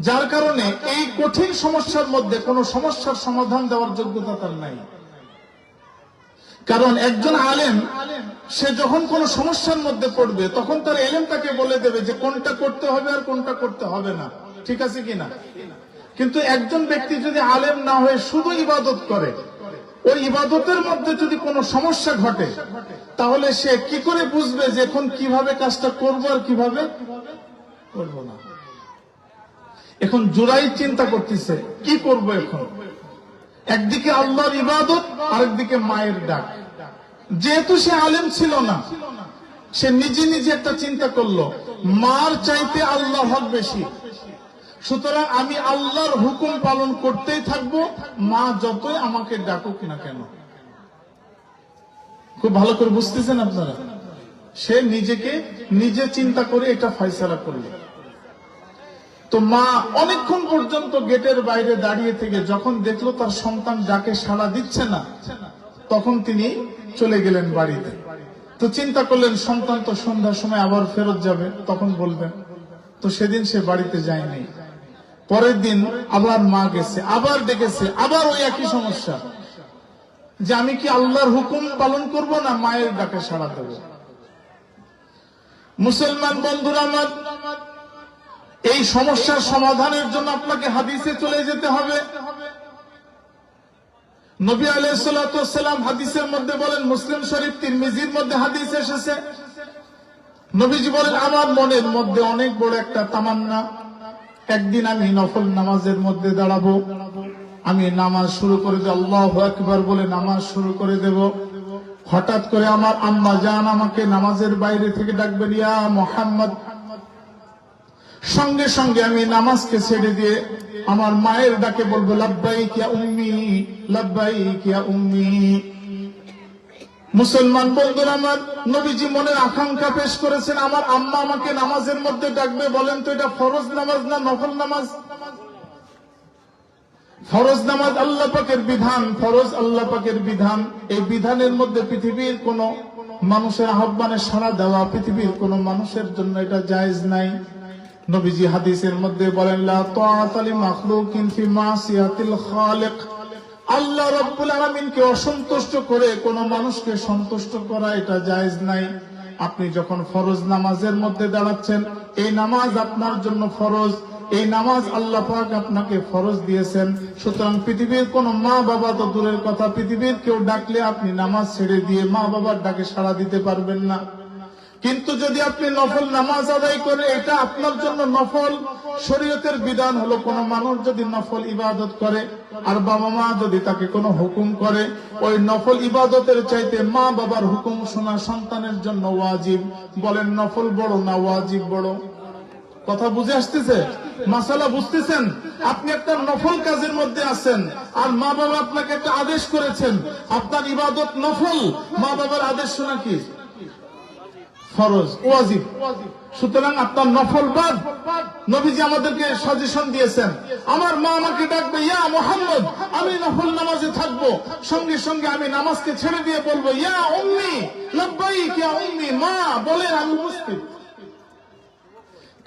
যার কারণে এই কঠিন সমস্যার মধ্যে কোন সমস্যার সমাধান দেওয়ার যোগ্যতা তার নাই। কারণ একজন আলেম, সে যখন কোন সমস্যার মধ্যে পড়বে তখন তার এলেম তাকে বলে দেবে যে কোনটা করতে হবে আর কোনটা করতে হবে না, ঠিক আছে কিনা। কিন্তু একজন ব্যক্তি যদি আলেম না হয়ে শুধু ইবাদত করে, ওই ইবাদতের মধ্যে যদি কোনো সমস্যা ঘটে, তাহলে সে কি করে বুঝবে যে এখন কিভাবে কাজটা করবো আর কিভাবে করবো না। এখন জুরাইজ চিন্তা করতেছে কি করব এখন। একদিকে আল্লাহর ইবাদত, আরেকদিকে মায়ের ডাক। যেহেতু সে আলেম ছিল না, সে নিজে নিজে একটা চিন্তা করলো, মার চাইতে আল্লাহর হক বেশি, সুতরাং আমি আল্লাহর হুকুম পালন করতেই থাকবো, মা যতই আমাকে ডাকুক না কেন। খুব ভালো করে বুঝতেছেন আপনারা? সে নিজেকে নিজে চিন্তা করে এটা ফয়সালা করলো। তো মা অনেকক্ষণ পর্যন্ত গেটের বাইরে দাঁড়িয়ে থেকে যখন দেখলো তার সন্তান ডাকে সাড়া দিচ্ছে না, তখন তিনি চলে গেলেন বাড়িতে। তো চিন্তা করলেন সন্তান তো সন্ধ্যার সময় আবার ফেরত যাবে, তখন বলবেন। তো সেদিন সে বাড়িতে যায়নি। পরের দিন আবার মা গেছে, আবার ডেকেছে, আবার ওই একই সমস্যা যে আমি কি আল্লাহর হুকুম পালন করব না মায়ের ডাকে সাড়া দেব? মুসলমান বন্ধুরা আমার, এই সমস্যার সমাধানের জন্য আপনাকে হাদিসে চলে যেতে হবে। নবী আলাইহিস সালাতু ওয়াস সালাম হাদিসের মধ্যে বলেন, মুসলিম শরীফ তিরমিজির মধ্যে হাদিস এসেছে, নবীজি বলেন, আমার মনের মধ্যে অনেক বড় একটা তামান্না, একদিন আমি নফল নামাজের মধ্যে দাঁড়াবো, আমি নামাজ শুরু করে দেব, আল্লাহু আকবার বলে নামাজ শুরু করে দেব। হঠাৎ করে আমার আম্মা জান আমাকে নামাজের বাইরে থেকে ডাকবেন, ইয়া মুহাম্মদ। সঙ্গে সঙ্গে আমি নামাজকে ছেড়ে দিয়ে আমার মায়ের ডাকে বলবো, লাব্বাইক ইয়া উম্মি, লাব্বাইক ইয়া উম্মি। মুসলমান বন্ধুরা আমার, নবীজি মনের আকাঙ্ক্ষা পেশ করেছেন, আমার আম্মা আমাকে নামাজের মধ্যে ডাকবে। বলেন তো এটা ফরজ নামাজ না নফল নামাজ? ফরজ নামাজ আল্লাহ পাকের বিধান, ফরজ আল্লাহ পাকের বিধান। এই বিধানের মধ্যে পৃথিবীর কোন মানুষের আহ্বানে সাড়া দেওয়া, পৃথিবীর কোন মানুষের জন্য এটা জায়েজ নাই। নবীজি হাদিসের মধ্যে বলেন, লা তাআতা লি মাখলুকিন ফি মাসিয়াতিল খালিক। আল্লাহ রাব্বুল আলামিনকে অসন্তুষ্ট করে কোন মানুষকে সন্তুষ্ট করা এটা জায়েজ নাই। আপনি যখন ফরজ নামাজের মধ্যে দাঁড়াচ্ছেন, এই নামাজ আপনার জন্য ফরজ, এই নামাজ আল্লাহ পাক আপনাকে ফরজ দিয়েছেন। সুতরাং পৃথিবীর কোন মা বাবা তো দূরের কথা, পৃথিবীর কেউ ডাকলে আপনি নামাজ ছেড়ে দিয়ে মা বাবার ডাকে সাড়া দিতে পারবেন না। কিন্তু যদি আপনি নফল নামাজ আদায় করেন, এটা আপনার জন্য নফল। শরীয়তের বিধান হলো, কোন মানুষ যদি নফল ইবাদত করে আর বাবা মা যদি তাকে কোনো হুকুম করে, ওই নফল ইবাদতের চাইতে মা বাবার হুকুম শোনা সন্তানের জন্য ওয়াজিব। বলেন নফল বড় না ওয়াজিব বড়? কথা বুঝে আসতেছে? মাসালা বুঝতেছেন? আপনি একটা নফল কাজের মধ্যে আছেন আর মা বাবা আপনাকে একটা আদেশ করেছেন, আপনার ইবাদত নফল, মা বাবার আদেশ শোনা কি ফরজ, ওয়াজিব। সুতরাং আপনার নফল বাদ। নবীজি আমাদেরকে সাজেশন দিয়েছেন, আমার মা আমাকে ডাকবে, ইয়া মুহাম্মদ, আমি নফল নামাজে থাকবো, সঙ্গে সঙ্গে আমি নামাজকে ছেড়ে দিয়ে বলবো, ইয়া উম্মি, লাব্বাইক ইয়া উম্মি। মা বলেন আমি উপস্থিত,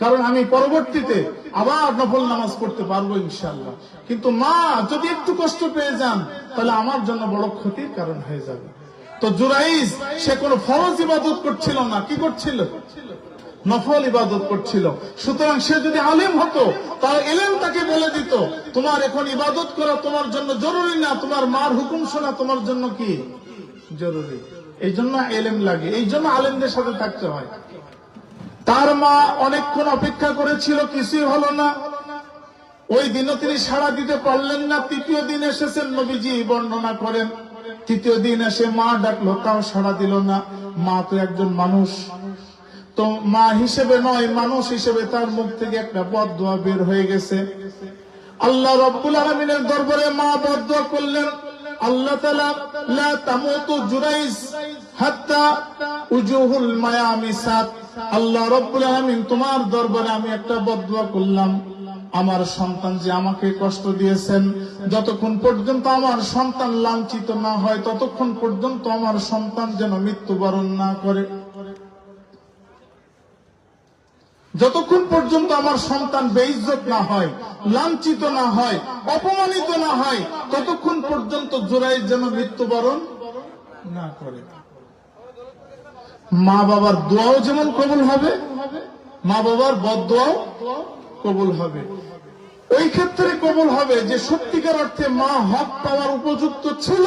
কারণ আমি পরবর্তীতে আবার নফল নামাজ পড়তে পারবো ইনশাআল্লাহ। কিন্তু মা যদি একটু কষ্ট পেয়ে যান, তাহলে আমার জন্য বড় ক্ষতির কারণ হয়ে যাবে। তো জুরাইজ সে কোন ফরজ ইবাদত করছিল না, কি করছিল? নফল ইবাদত করছিল। সুতরাং সে যদি আলেম হতো, তার ইলম তাকে বলে দিত, তোমার এখন ইবাদত করা তোমার জন্য জরুরি না, তোমার মার হুকুম শোনা তোমার জন্য কি জরুরি। এই জন্য ইলম লাগে, এই জন্য আলেমদের সাথে থাকতে হয়। তার মা অনেকক্ষণ অপেক্ষা করেছিল, কিছুই হলো না। ওই দিনও তিনি সাড়া দিতে পারলেন না। তৃতীয় দিন এসেছেন, নবীজি বর্ণনা করেন, তৃতীয় দিন এসে মা ডাকলো, তাও সাড়া দিল না। মা তো একজন মানুষ, তো মা হিসেবে নয়, মানুষ হিসেবে তার মুখ থেকে একটা বদদোয়া বের হয়ে গেছে। আল্লাহ রাব্বুল আলামিনের দরবারে মা বদদোয়া করলেন, আল্লাহ তাআলা, লা তামুতু জুরাইজ হাত্তা উজুহুল মায়ামিসাত। আল্লাহ রাব্বুল আলামিন, তোমার দরবারে আমি একটা বদদোয়া করলাম, আমার সন্তান যে আমাকে কষ্ট দিয়েছেন, যতক্ষণ পর্যন্ত আমার সন্তান লাঞ্ছিত না হয়, ততক্ষণ পর্যন্ত আমার সন্তান যেন মৃত্যুবরণ না করে। যতক্ষণ পর্যন্ত আমার সন্তান বেইজ্জত না হয়, লাঞ্ছিত না হয়, অপমানিত না হয়, ততক্ষণ পর্যন্ত জুরাইজ যেন মৃত্যুবরণ না করে। মা বাবার দোয়াও যেমন কবুল হবে, মা বাবার বদদোয়াও কবুল হবে। ওই ক্ষেত্রে কবুল হবে যে সত্যিকার অর্থে মা হক পাওয়ার উপযুক্ত ছিল,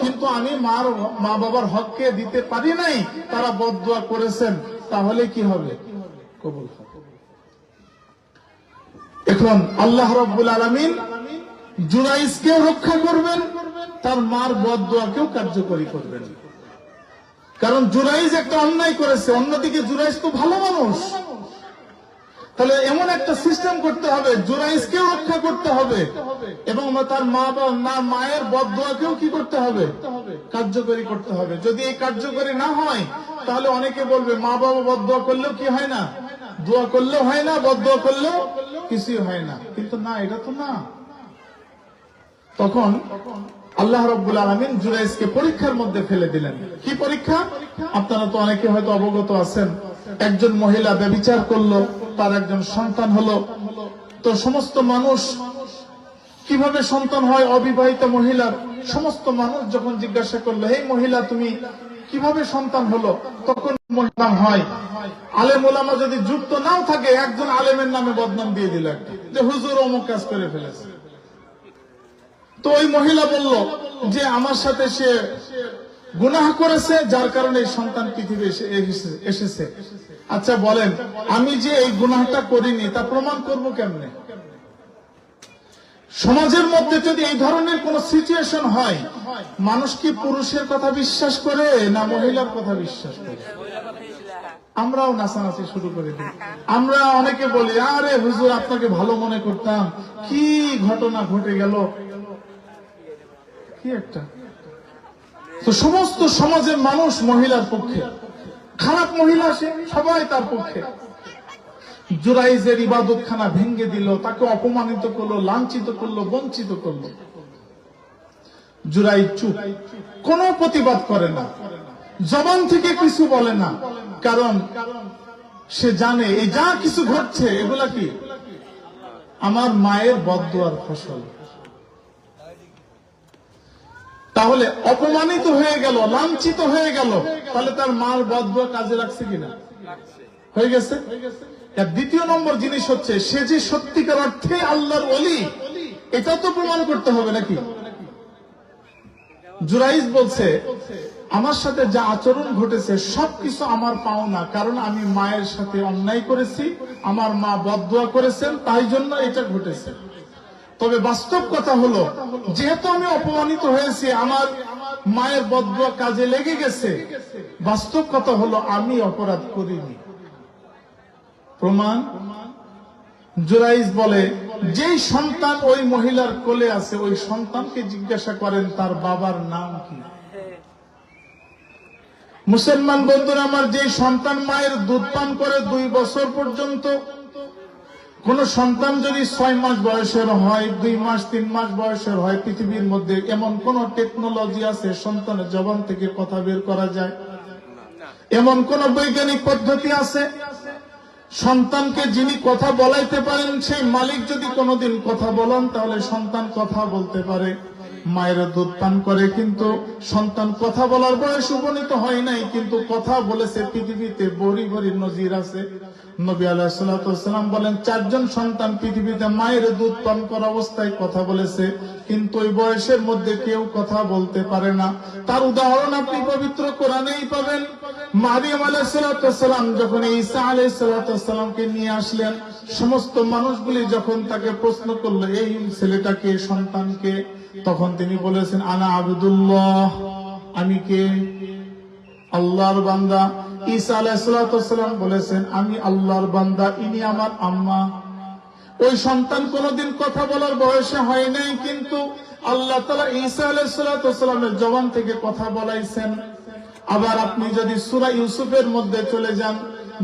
কিন্তু আমি মা বাবার হককে দিতে পারি নাই, তারা বদদোয়া করেছেন, তাহলে কি হবে? কবুল হবে। এখন আল্লাহ রাব্বুল আলামিন জুরাইজকেও রক্ষা করবেন, তার মার বদদোয়াকেও কার্যকরী করবেন। কারণ জুরাইজ একটা অন্যায় করেছে, অন্যদিকে জুরাইজ তো ভালো মানুষ। তাহলে এমন একটা সিস্টেম করতে হবে, জুরাইজকেও রক্ষা করতে হবে এবং তার মায়ের বদদোয়াকেও কি করতে হবে? কার্যকরী করতে হবে। যদি এই কার্যকরী না হয়, তাহলে অনেকে বলবে মা বাবা বদদোয়া করলেও কি হয় না, দোয়া করলেও হয় না, বদদোয়া করলেও কিছুই হয় না। কিন্তু না, এটা তো না। তখন আল্লাহ রাব্বুল আলামিন জুরাইজকে পরীক্ষার মধ্যে ফেলে দিলেন। কি পরীক্ষা? আপনারা তো অনেকে হয়তো অবগত আছেন, একজন মহিলা ব্যভিচার করলো, তার একজন সন্তান হলো। তো সমস্ত মানুষ, কিভাবে সন্তান হয় অবিবাহিত মহিলার? সমস্ত মানুষ যখন জিজ্ঞাসা করলো, হে মহিলা তুমি কিভাবে সন্তান হলো, তখন মহিলা হয় আলেম ওলামা যদি যুক্ত নাও থাকে, একজন আলেমের নামে বদনাম দিয়ে দিল যে হুজুর অমুক কাজ করে ফেলেছে। তো ওই মহিলা বলল যে আমার সাথে সে গুনাহ করেছে, যার কারণে এই সন্তান পৃথিবী এসেছে। আচ্ছা বলেন, আমি যে এই গুনাহটা করিনি তা প্রমাণ করব কেমনে? সমাজের মধ্যে যদি এই ধরনের কোন সিচুয়েশন হয়, মানুষ কি পুরুষের কথা বিশ্বাস করে না মহিলার কথা বিশ্বাস করে? আমরাও নাচানাচি শুরু করে দিই। আমরা অনেকে বলি, আরে হুজুর আপনাকে ভালো মনে করতাম, কি ঘটনা ঘটে গেল, কি একটা। তো সমস্ত সমাজের মানুষ মহিলার পক্ষে, খারাপ মহিলা সে সবাই তার পক্ষে। জুরাইজের ইবাদতখানা ভেঙে দিল, তাকে অপমানিত করলো, লাঞ্ছিত করলো, বঞ্চিত করলো। জুরাইজ চুপ, কোনো প্রতিবাদ করে না, জবান থেকে কিছু বলে না, কারণ সে জানে এই যা কিছু ঘটছে এগুলা কি আমার মায়ের বদদুয়ার ফসল। তাহলে অপমানিত হয়ে গেল, লাঞ্ছিত হয়ে গেল, তাহলে তার মার বদদুয়া কাজে লাগছে কিনা? হয়ে গেছে। দ্বিতীয় নম্বর জিনিস হচ্ছে, সে যে সত্যিকার অর্থে আল্লাহর ওলি, এটা তো প্রমাণ করতে হবে নাকি? জুরাইজ বলছে, আমার সাথে যা আচরণ ঘটেছে সবকিছু আমার পাওনা, কারণ আমি মায়ের সাথে অন্যায় করেছি, আমার মা বদদুয়া করেছেন, তাই জন্য এটা ঘটেছে। তবে বাস্তব কথা হলো, যেহেতু আমি অপমানিত হয়েছি, আমার মায়ের বদদুয়া কাজে লেগে গেছে। বাস্তব কথা হলো আমি অপরাধ করিনি। প্রমাণ? জুরাইজ বলে, যেই সন্তান ওই মহিলার কোলে আছে, ওই সন্তানকে জিজ্ঞাসা করেন তার বাবার নাম কি। মুসলমান বন্ধুরা আমার, যে সন্তান মায়ের দুধ পান করে 2 বছর পর্যন্ত, কোন সন্তান যদি 6 মাস বয়সের হয়, 2 মাস 3 মাস বয়সের হয়, পৃথিবীর মধ্যে এমন কোন টেকনোলজি আছে সন্তানের জবান থেকে কথা বের করা যায়? এমন কোন বৈজ্ঞানিক পদ্ধতি আছে? সন্তানকে যিনি কথা বলাইতে পারেন, সেই মালিক যদি কোনোদিন কথা বলেন, তাহলে সন্তান কথা বলতে পারে। মায়ের দুধ পান করে, কিন্তু সন্তান কথা বলার বয়স উপনীত হয় নাই, কিন্তু কথা বলেছে। পৃথিবীতে বড়ি বড়ি নজির আছে। নবী আলাইহিস সালাতু ওয়াস সালাম বলেন, 4 জন সন্তান পৃথিবীতে মায়ের দুধ পান করা অবস্থায় কথা বলেছে, কিন্তু ওই বয়সের মধ্যে কেউ কথা বলতে পারে না। তার উদাহরণ আপনি পবিত্র কোরআনেই পাবেন। মারিয়াম আলাইহিস সালাতু ওয়াস সালাম যখন ঈসা আলাইহিস সালাতু ওয়াস সালামকে নিয়ে আসলেন, সমস্ত মানুষগুলি যখন তাকে প্রশ্ন করলো, এই ছেলেটাকে, সন্তানকে, তখন তিনি বলেছেন, আনা আবদুল্লাহ, আমি কে? আল্লাহর বান্দা। ঈসা আলাইহিস সালাতু ওয়াস সালাম বলেছেন, আমি আল্লাহর বান্দা, ইনি আমার আম্মা। ওই সন্তান কোনদিন কথা বলার বয়সে হয় নাই, কিন্তু আল্লাহ তাআলা ঈসা আলাইহিস সালাতু ওয়াস সালামের জবান থেকে কথা বলাইছেন। আবার আপনি যদি সূরা ইউসুফের মধ্যে চলে যান,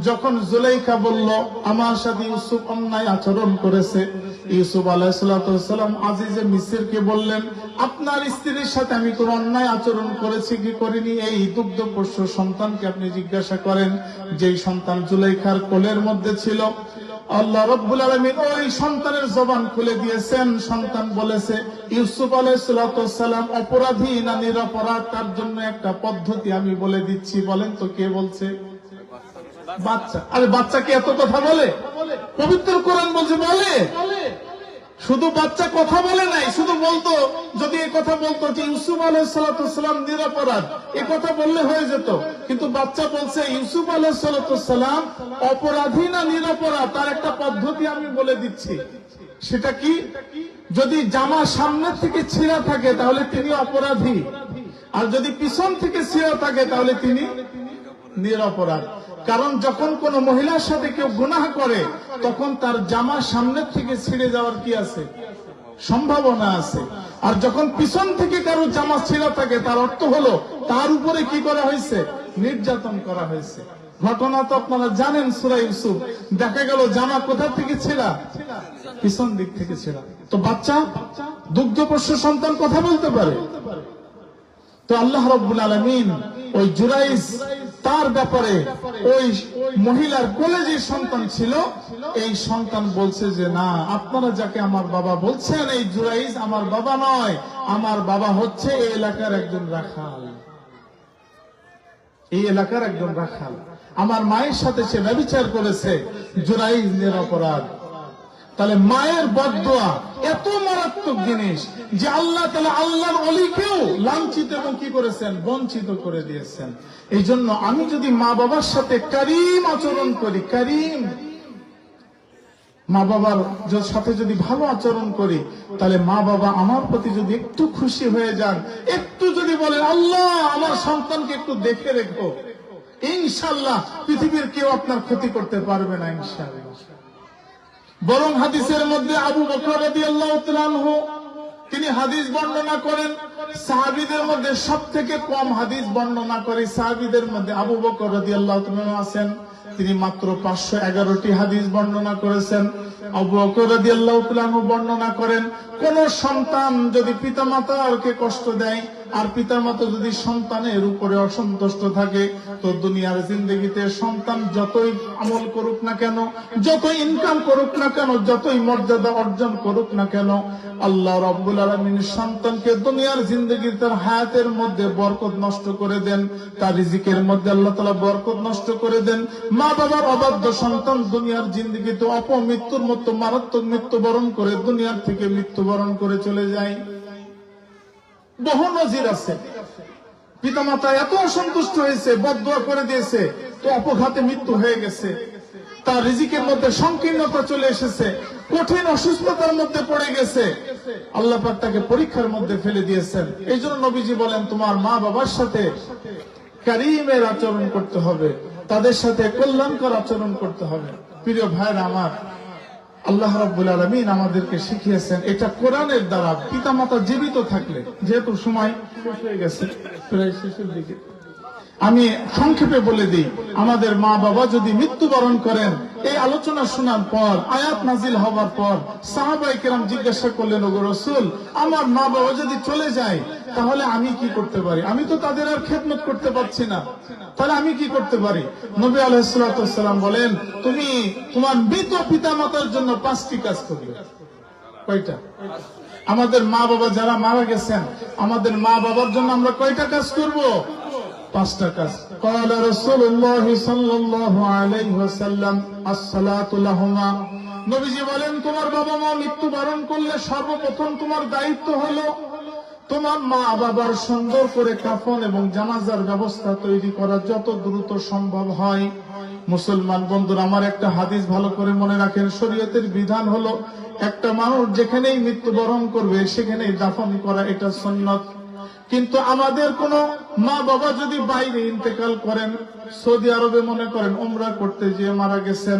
যখন জুলাইখা বলল, আমার সাথে ইউসুফ অন্যায় আচরণ করেছে, ইউসুফ আলাইহিস সালাতু ওয়াস সালাম আজিজে মিসরকে বললেন, আপনার স্ত্রীর সাথে আমি কোন অন্যায় আচরণ করেছি কি করিনি, এই দুগ্ধপোষ্য সন্তানকে আপনি জিজ্ঞাসা করেন। যেই সন্তান জুলাইখার কোলের মধ্যে ছিল, আল্লাহ রাব্বুল আলামিন ওই সন্তানের জবান খুলে দিয়েছেন। সন্তান বলেছে, ইউসুফ আলাইহিস সালাতু ওয়াস সালাম অপরাধী না নিরপরাধ, তার জন্য একটা পদ্ধতি আমি বলে দিচ্ছি। বলেন তো কে বলছে? বাচ্চা। আরে বাচ্চা কি এত কথা বলে? পবিত্র কোরআন বলছে বলে। শুধু বাচ্চা কথা বলে নাই, শুধু বলতো, যদি এই কথা বলতো যে ইউসুফ আলাইহিস সালাতু ওয়াস সালাম নিরপরাধ, এই কথা বললে হয়ে যেত। কিন্তু বাচ্চা বলছে ইউসুফ আলাইহিস সালাতু ওয়াস সালাম অপরাধী না নিরপরাধ, তার একটা পদ্ধতি আমি বলে দিচ্ছি। সেটা কি? যদি জামা সামনে থেকে ছিঁড়া থাকে তাহলে তিনি অপরাধী, আর যদি পিছন থেকে ছিঁড়া থাকে তাহলে তিনি নিরপরাধ। কারণ যখন কোন মহিলার সাথে কেউ গুনাহ করে, তখন তার জামা সামনের থেকে ছিঁড়ে যাওয়ার কি আছে? সম্ভাবনা আছে। আর যখন পিছন থেকে কারো জামা ছিঁড়া থাকে, তার অর্থ হলো তার উপরে কি করা হয়েছে? নির্যাতন করা হয়েছে। ঘটনা তো আপনারা জানেন, সূরা ইউসুফ। দেখা গেল জামা কোথা থেকে ছিঁড়া? পিছন দিক থেকে ছিঁড়া। তো বাচ্চা, দুগ্ধপোষ্য সন্তান কথা বলতে পারে। তো আল্লাহ রাব্বুল আলামিন ওই জুরাইজ, তার ব্যাপারে ওই মহিলার কোলে যে সন্তান ছিল, এই সন্তান বলছে যে না, আপনারা যাকে আমার বাবা বলছেন, এই জুরাইজ আমার বাবা নয়, আমার বাবা হচ্ছে এই এলাকার একজন রাখাল, এই এলাকার একজন রাখাল। আমার মায়ের সাথে সে ব্যভিচার করেছে, জুরাইজের অপরাধ। তাহলে মায়ের বদদোয়া এত মারাত্মক জিনিস যে আল্লাহ তাআলা আল্লাহর ওলিকেও লাঞ্ছিত এবং কি করেছেন, বঞ্চিত করে দিয়েছেন। এই জন্য আমি যদি মা বাবার সাথে করিম আচরণ করি, করিম মা বাবার সাথে যদি ভালো আচরণ করি, তাহলে মা বাবা আমার প্রতি যদি একটু খুশি হয়ে যান, একটু যদি বলেন আল্লাহ আমার সন্তানকে একটু দেখে রেখো, ইনশাআল্লাহ পৃথিবীর কেউ আপনার ক্ষতি করতে পারবে না ইনশাআল্লাহ। বরং হাদিসের মধ্যে আবু বকর রাদিয়াল্লাহু তাআলা আনহু তিনি হাদিস বর্ণনা করেন, সাহাবীদের মধ্যে সবথেকে কম হাদিস বর্ণনা করে সাহাবীদের মধ্যে আবু বকর রাদিয়াল্লাহু তাআলা আছেন। তিনি মাত্র 511টি হাদিস বর্ণনা করেছেন। আবু বকর রাদিয়াল্লাহু তাআলা আনহু বর্ণনা করেন, কোন সন্তান যদি পিতামাতাকে কষ্ট দেয় আর পিতামাতা যদি সন্তানের উপরে অসন্তুষ্ট থাকে, তো দুনিয়ার জিন্দেগিতে সন্তান যতই আমল করুক না কেন, যতই ইনকাম করুক না কেন, যতই মর্যাদা অর্জন করুক না কেন, আল্লাহ রাব্বুল আলামিন সন্তানকে দুনিয়ার জিন্দেগি তার হায়াতের মধ্যে বরকত নষ্ট করে দেন, তার রিজিকের মধ্যে আল্লাহ তাআলা বরকত নষ্ট করে দেন। মা বাবার অবাধ্য সন্তান দুনিয়ার জিন্দেগিতে অপমৃত্যুর মতো মারাত্মক মৃত্যুবরণ করে দুনিয়ার থেকে মৃত্যুবরণ করে চলে যায়। বহু নজির আছে, পিতামাতা এত অসন্তুষ্ট হয়েছে, বদদোয়া করে দিয়েছে, তো অপঘাতে মৃত্যু হয়ে গেছে, তার রিজিকের মধ্যে সংকীর্ণতা চলে এসেছে, কঠিন অসুস্থতার মধ্যে পড়ে গেছে, আল্লাহ পাক তাকে পরীক্ষার মধ্যে ফেলে দিয়েছেন। এই জন্য নবীজি বলেন তোমার মা বাবার সাথে কারিমের আচরণ করতে হবে, তাদের সাথে কল্যাণকর আচরণ করতে হবে। প্রিয় ভাইরা আমার, আল্লাহ রাব্বুল আলামিন আমাদেরকে শিখিয়েছেন এটা কোরআনের দ্বারা। পিতামাতা জীবিত থাকলে, যেহেতু সময় শেষ হয়ে গেছে প্রায় শেষের দিকে, আমি সংক্ষেপে বলে দিই, আমাদের মা বাবা যদি মৃত্যুবরণ করেন, এই আলোচনা শোনার পর, আয়াত নাজিল হওয়ার পর সাহাবায়ে কেরাম জিজ্ঞাসা করলেন, ওগো রাসূল, আমার মা বাবা যদি চলে যায় তাহলে আমি কি করতে পারি? আমি তো তাদের আর খেদমত করতে পারছি না, তাহলে আমি কি করতে পারি? নবী আলাইহিস সালাতু ওয়াস সালাম বলেন, তুমি তোমার মৃত পিতামাতার জন্য 5টি কাজ করবে। কয়টা? আমাদের মা বাবা যারা মারা গেছেন, আমাদের মা বাবার জন্য আমরা কয়টা কাজ করব? 5টা কাজ। قال رسول الله صلى الله عليه وسلم الصلاة لهما। নবীজি বলেন, তোমার বাবা মা মৃত্যুবরণ করলে সর্বপ্রথম তোমার দায়িত্ব হলো তোমার মা বাবার সুন্দর করে কাফন এবং জানাজার ব্যবস্থা তৈরি করা যত দ্রুত সম্ভব হয়। মুসলমান বন্ধুরা আমার, একটা হাদিস ভালো করে মনে রাখেন, শরীয়তের বিধান হলো একটা মানুষ যেখানেই মৃত্যুবরণ করবে সেখানেই দাফন করা, এটা সুন্নাত। কিন্তু আমাদের কোন মা বাবা যদি বাইরে ইন্তেকাল করেন, সৌদি আরবে মনে করেন উমরা করতে গিয়ে মারা গেছেন,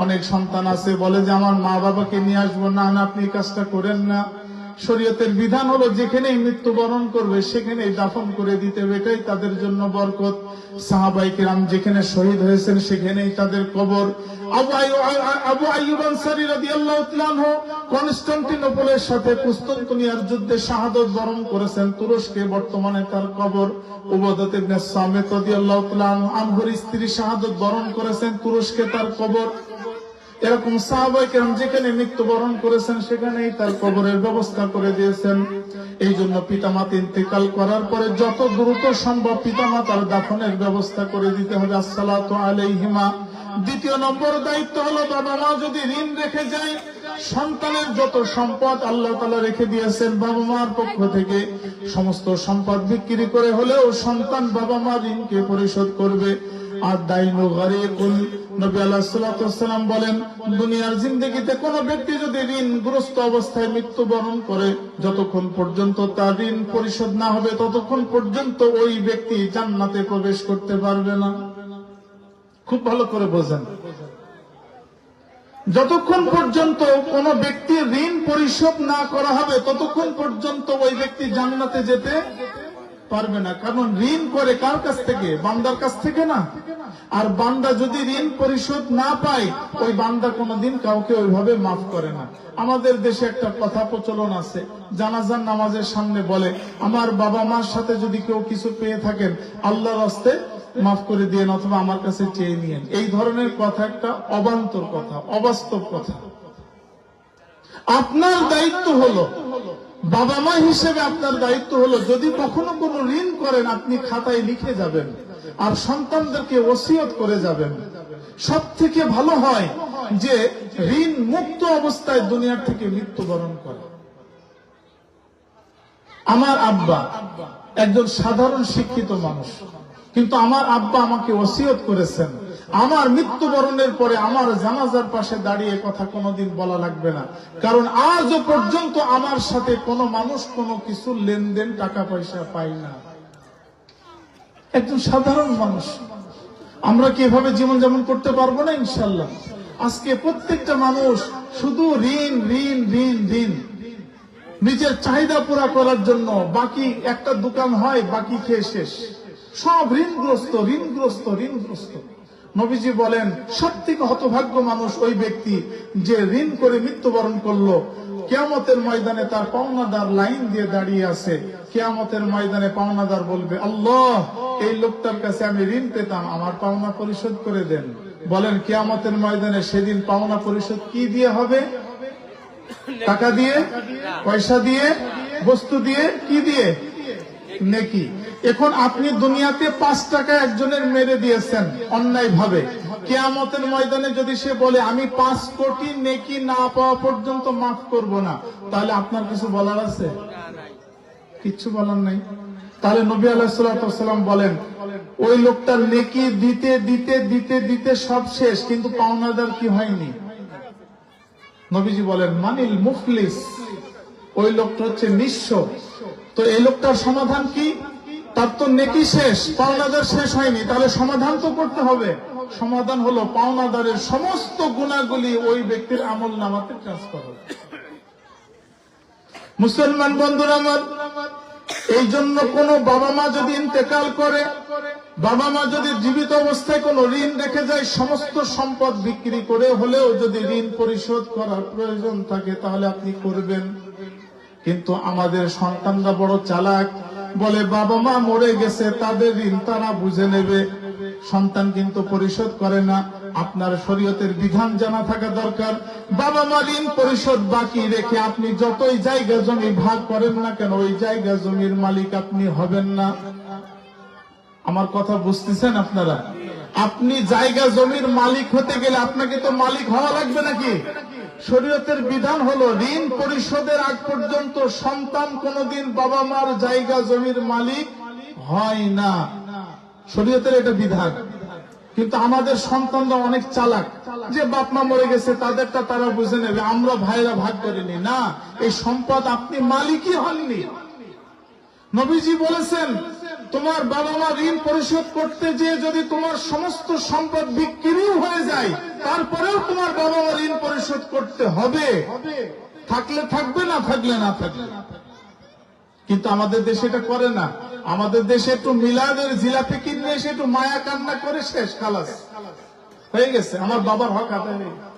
অনেক সন্তান আছে বলে যে আমার মা বাবাকে নিয়ে আসবো না, আপনি কাজটা করেন না। শরীয়তের বিধান হলো যেখানেই মৃত্যুবরণ করবে সেখানেই দাফন করে দিতে হবে, এটাই তাদের জন্য বরকত। সাহাবায়ে কেরাম যেখানে শহীদ হয়েছেন সেখানেই তাদের কবর। আবু আইয়ুব আনসারী রাদিয়াল্লাহু তাআলা আনহু কনস্টান্টিনোপলের সাথে কুস্তান্তনিয়ার যুদ্ধে শাহাদাত বরণ করেছেন, তুরস্কে বর্তমানে তার কবর। উবাদাত ইবনে সামিত রাদিয়াল্লাহু তাআলা আনহুর স্ত্রী শাহাদাত বরণ করেছেন, তুরস্কে তার কবর। এরকম সাহাবায়ে কেরাম যেখানে মৃত্যুবরণ করেছেন সেখানেই তার কবরের ব্যবস্থা করে দিয়েছেন। এই জন্য পিতামাতা ইন্তেকাল করার পরে যত দ্রুত সম্ভব পিতামাতার দাফনের ব্যবস্থা করে দিতে হবে। আসসালাতু আলাইহিমা। দ্বিতীয় নম্বর দায়িত্ব হলো, বাবা মা যদি ঋণ রেখে যায়, সন্তানের যত সম্পদ আল্লাহ তাআলা রেখে দিয়েছেন বাবা মার পক্ষ থেকে, সমস্ত সম্পদ বিক্রি করে হলেও সন্তান বাবা মার ঋণকে পরিশোধ করবে। আর দাইনু গারিকুন, নবী আলাইহিস সালাতু ওয়াস সালাম বলেন, দুনিয়ার জিন্দেগিতে কোন ব্যক্তি যদি ঋণগ্রস্ত অবস্থায় মৃত্যুবরণ করে, যতক্ষণ পর্যন্ত তার ঋণ পরিশোধ না হবে ততক্ষণ পর্যন্ত ওই ব্যক্তি জান্নাতে প্রবেশ করতে পারবে না। খুব ভালো করে বোঝেন, যতক্ষণ পর্যন্ত কোন ব্যক্তির ঋণ পরিশোধ না করা হবে ততক্ষণ পর্যন্ত ওই ব্যক্তি জান্নাতে যেতে পারবে না। কারণ ঋণ করে কার কাছ থেকে? বান্দার কাছ থেকে না। আর বান্দা যদি ঋণ পরিশোধ না পায়, ওই বান্দা কোনোদিন কাউকে ওইভাবে মাফ করে না। আমাদের দেশে একটা কথা প্রচলন আছে, জানাজার নামাজের সামনে বলে, আমার বাবা মার সাথে যদি কেউ কিছু পেয়ে থাকেন আল্লাহর রাস্তে মাফ করে দিয়েন অথবা আমার কাছে চেয়ে নিয়েন। এই ধরনের কথা একটা অবান্তর কথা, অবাস্তব কথা। আপনার দায়িত্ব হলো বাবা মা হিসেবে আপনার দায়িত্ব হলো যদি কখনো কোনো ঋণ করেন আপনি খাতায় লিখে যাবেন আর সন্তানদেরকে ওসিয়ত করে যাবেন। সব থেকে ভালো হয় যে ঋণ মুক্ত অবস্থায় দুনিয়ার থেকে মৃত্যুবরণ করে। আমার আব্বা একজন সাধারণ শিক্ষিত মানুষ, কিন্তু আমার আব্বা আমাকে ওসিয়ত করেছেন আমার মৃত্যুবরণের পরে আমার জানাজার পাশে দাঁড়িয়ে কথা কোনোদিন বলা লাগবে না, কারণ আজও পর্যন্ত আমার সাথে কোনো মানুষ কোনো কিছু লেনদেন টাকা পয়সা পাই না। একজন সাধারণ মানুষ, আমরা কি এভাবে জীবন যাপন করতে পারবো না? ইনশাল্লাহ। আজকে প্রত্যেকটা মানুষ শুধু ঋণ ঋণ ঋণ ঋণ, নিজের চাহিদা পুরা করার জন্য বাকি একটা দোকান হয় বাকি খেয়ে শেষ, সব ঋণগ্রস্ত ঋণগ্রস্ত ঋণগ্রস্ত। নবীজি বলেন সবথেকে হতভাগ্য মানুষ ওই ব্যক্তি যে ঋণ করে মৃত্যুবরণ করলো, কিয়ামতের ময়দানে তার পাওনাদার লাইন দিয়ে দাঁড়িয়ে আছে। কিয়ামতের ময়দানে পাওনাদার বলবে, আল্লাহ এই লোকটার কাছে আমি ঋণ পেতাম, আমার পাওনা পরিশোধ করে দেন। বলেন কিয়ামতের ময়দানে সেদিন পাওনা পরিশোধ কি দিয়ে হবে? টাকা দিয়ে, পয়সা দিয়ে, বস্তু দিয়ে, কি দিয়ে? নেকি। এখন আপনি দুনিয়াতে 5 টাকা একজনের মেরে দিয়েছেন অন্যায় ভাবে, কিয়ামতের ময়দানে যদি সে বলে আমি 5 কোটি নেকি না পাওয়া পর্যন্ত মাফ করব না, তাহলে আপনার কিছু বলার আছে? কিচ্ছু বলার নাই। তাহলে নবী আলাইহিস সালাতু ওয়াস সালাম বলেন ওই লোকটার নেকি দিতে দিতে দিতে দিতে সব শেষ, কিন্তু পাওনাদার কি হয়নি? নবীজি বলেন মানিল মুফলিস, ওই লোকটা হচ্ছে নিঃস্ব। তো এই লোকটার সমাধান কি? তার তো নেকি শেষ, পাওনাদার শেষ হয়নি, তাহলে সমাধান তো করতে হবে। সমাধান হলো পাওনাদারের সমস্ত গুনাহগুলি ওই ব্যক্তির আমল নামাতে ট্রান্সফার হবে। মুসলমান বন্ধুরা আমার, এই জন্য কোন বাবা মা যদি ইন্তেকাল করে, বাবা মা যদি জীবিত অবস্থায় কোন ঋণ রেখে যায়, সমস্ত সম্পদ বিক্রি করে হলেও যদি ঋণ পরিশোধ করার প্রয়োজন থাকে তাহলে আপনি করবেন। কিন্তু আমাদের সন্তানরা বড় চালাক, বলে বাবা মা মরে গেছে তাদের ঋণ তারা বুঝে নেবে, সন্তান কিন্তু পরিশোধ করে না। আপনার শরীয়তের বিধান জানা থাকা দরকার। বাবা মা ঋণ পরিশোধ বাকি রেখে আপনি যতই জায়গা জমি ভাগ করেন না কেন, ওই জায়গা জমির মালিক আপনি হবেন না। আমার কথা বুঝতেছেন আপনারা? আপনি জায়গা জমির মালিক হতে গেলে আপনাকে তো মালিক হওয়া লাগবে নাকি? শরীয়তের বিধান হলো ঋণ পরিশোধের আগ পর্যন্ত সন্তান কোনদিন বাবা মার জায়গা জমির মালিক হয় না। শরীয়তের এটা বিধান। কিন্তু আমাদের সন্তানরা অনেক চালাক, যে বাপ মা মরে গেছে তাদেরটা তারা বুঝে নেবে, আমরা ভাইরা ভাগ করিনি। না, এই সম্পদ আপনি মালিকই হননি। নবীজি বলেছেন তোমার বাবা মা ঋণ পরিশোধ করতে যে যদি তোমার সমস্ত সম্পদ বিক্রি হয়ে যায়, তারপরেও তোমার বাবা মা ঋণ পরিশোধ করতে হবে। থাকলে থাকবে, না থাকলে না থাকবে। কিন্তু আমাদের দেশে এটা করে না। আমাদের দেশে একটু মিলাদের জিলাপি কিনে এসে একটু মায়া কান্না করে শেষ, খালাস হয়ে গেছে, আমার বাবার হক আদায় হয়ে গেছে।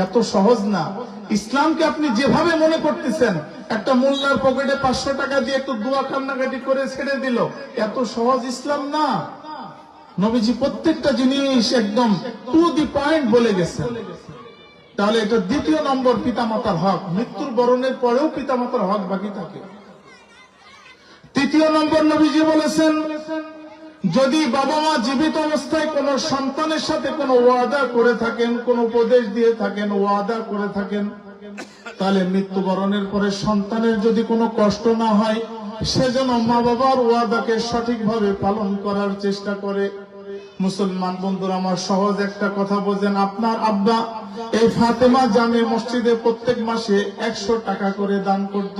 এত সহজ না। ইসলামকে আপনি যেভাবে মনে করতেছেন, একটা মোল্লার পকেটে 500 টাকা দিয়ে একটু দোয়া কান্নাকাটি করে ছেড়ে দিল, এত সহজ ইসলাম না। নবীজি প্রত্যেকটা জিনিস একদম টু দি পয়েন্ট বলে গেছেন। তাহলে এটা দ্বিতীয় নম্বর, পিতামাতার হক। মৃত্যুর বরণের পরেও পিতামাতার হক বাকি থাকে। তৃতীয় নম্বর, নবীজি বলেছেন যদি বাবা মা জীবিত অবস্থায় কোন সন্তানের সাথে কোনো ওয়াদা করে থাকেন, কোন উপদেশ দিয়ে থাকেন, ওয়াদা করে থাকেন, তাহলে মৃত্যুবরণের পরে সন্তানের যদি কোনো কষ্ট না হয়, সেজন্য মা বাবার ওয়াদাকে সঠিকভাবে পালন করার চেষ্টা করে। মুসলমান বন্ধুরা আমার, সহজ একটা কথা বোঝেন। আপনার আব্বা এই ফাতেমা জামে মসজিদে প্রত্যেক মাসে 100 টাকা করে দান করত।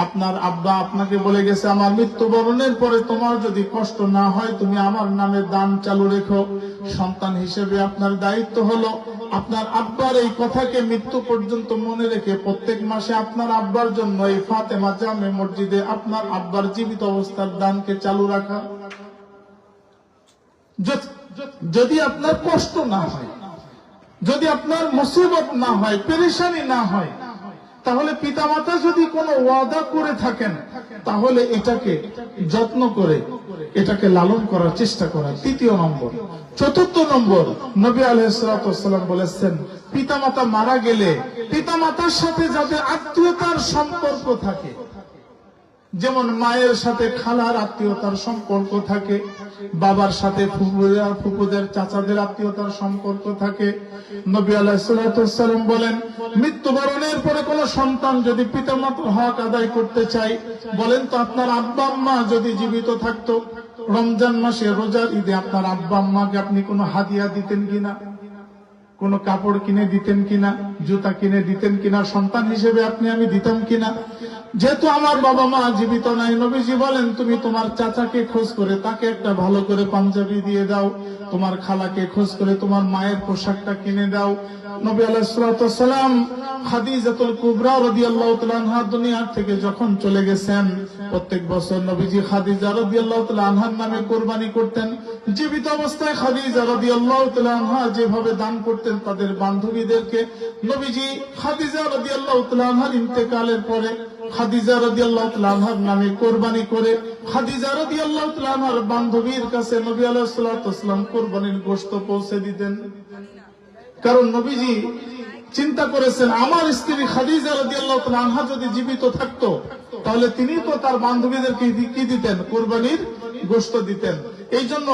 আপনার আব্বা আপনাকে বলে গেছে আমার মৃত্যুবরণের পরে তোমার যদি কষ্ট না হয় তুমি আমার নামে দান চালু রেখো। সন্তান হিসেবে আপনার দায়িত্ব হলো আপনার আব্বার এই কথাকে মৃত্যু পর্যন্ত মনে রেখে প্রত্যেক মাসে আপনার আব্বার জন্য এই ফাতেমা জামে মসজিদে আপনার আব্বার জীবিত অবস্থার দানকে চালু রাখা। যদি আপনার কষ্ট না হয়, যদি আপনার মুসিবত না হয়, পেরেশানি না হয়, তাহলে পিতামাতা যদি কোনো ওয়াদা করে থাকেন তাহলে এটাকে যত্ন করে এটাকে লালন করার চেষ্টা করা। তৃতীয় নম্বর। চতুর্থ নম্বর, নবী আলাইহিস সালাতু ওয়াস সালাম বলেছেন পিতামাতা মারা গেলে পিতামাতার সাথে যাদের আত্মীয়তার সম্পর্ক থাকে, যেমন মায়ের সাথে খালার আত্মীয়তার সম্পর্ক থাকে, বাবার সাথে ফুপুদের চাচাদের আত্মীয়তার সম্পর্ক থাকে। নবী আলাইহিস সালাতু ওয়াস সালাম বলেন, মৃত্যুবরণের পরে কোন সন্তান যদি পিতামাতার হক আদায় করতে চায়, বলেন তো আপনার আব্বা আম্মা যদি জীবিত থাকতো, রমজান মাসে রোজার ঈদে আপনার আব্বা আম্মাকে আপনি কোনো হাদিয়া দিতেন কিনা, কোন কাপড় কিনে দিতেন কিনা, জুতা কিনে দিতেন কিনা, সন্তান হিসেবে আপনি আমি দিতাম কিনা? যেহেতু আমার বাবা মা জীবিত নাই, নবীজি বলেন তুমি তোমার চাচাকে খোঁজ করে তাকে একটা ভালো করে পাঞ্জাবি দিয়ে দাও, তোমার খালাকে খোঁজ করে তোমার মায়ের পোশাকটা কিনে দাও। নবী আলাইহিস সালাতু ওয়াস সালাম খাদিজাতুল কুবরা রাদিয়াল্লাহু তাআলা আনহা দুনিয়া থেকে যখন চলে গেছেন, প্রত্যেক বছর নবীজি খাদিজা রাদিয়াল্লাহু তাআলা আনহার নামে কুরবানি করতেন। জীবিত অবস্থায় খাদিজা রাদিয়াল্লাহু তাআলা আনহা যেভাবে দান করতেন তাদের বান্ধবীদেরকে, নবীজি খাদিজা রাদিয়াল্লাহু তাআলা আনহার ইন্তেকালের পরে খাদিজা রাদিয়াল্লাহু তাআলা আনহার নামে কুরবানি করে খাদিজা রাদিয়াল্লাহু তাআলা আনহার বান্ধবীর কাছে নবী আলাইহিস সালাতু ওয়াস সালাম কুরবানির গোশত পৌঁছে দিতেন। কারণ নবীজি চিন্তা করেছেন, আমার স্ত্রী খাদিজা রাদিয়াল্লাহু তাআলা আনহা যদি জীবিত থাকতো তাহলে তিনি তো তার বান্ধবীদেরকে কি দিতেন? কুরবানির গোশত দিতেন। এই জন্য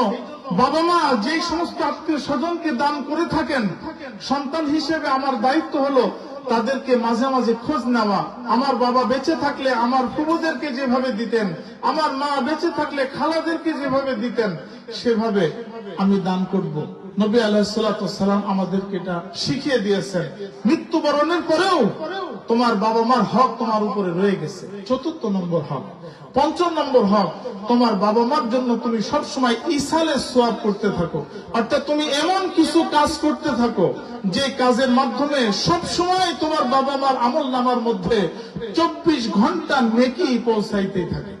বাবা মা যে সমস্ত আত্মীয় স্বজনকে দান করে থাকেন, সন্তান হিসেবে আমার দায়িত্ব হলো তাদেরকে মাঝে মাঝে খোঁজ নেওয়া। আমার বাবা বেঁচে থাকলে আমার ফুফুদেরকে যেভাবে দিতেন, আমার মা বেঁচে থাকলে খালাদেরকে যেভাবে দিতেন, সেভাবে আমি দান করব। নবী আলাইহিস সালাতু ওয়াস সালাম আমাদেরকে এটা শিখিয়ে দিয়েছেন। মৃত্যুবরণের পরেও তোমার বাবা মার হক তোমার উপরে রয়ে গেছে। ৪র্থ নম্বর হক। ৫ম নম্বর হক, তোমার বাবা মার জন্য তুমি সবসময় ইসালের সওয়াব করতে থাকো। অর্থাৎ তুমি এমন কিছু কাজ করতে থাকো যে কাজের মাধ্যমে সবসময় তোমার বাবা মার আমলনামার মধ্যে ২৪ ঘন্টা নেকি পৌঁছাইতে থাকে।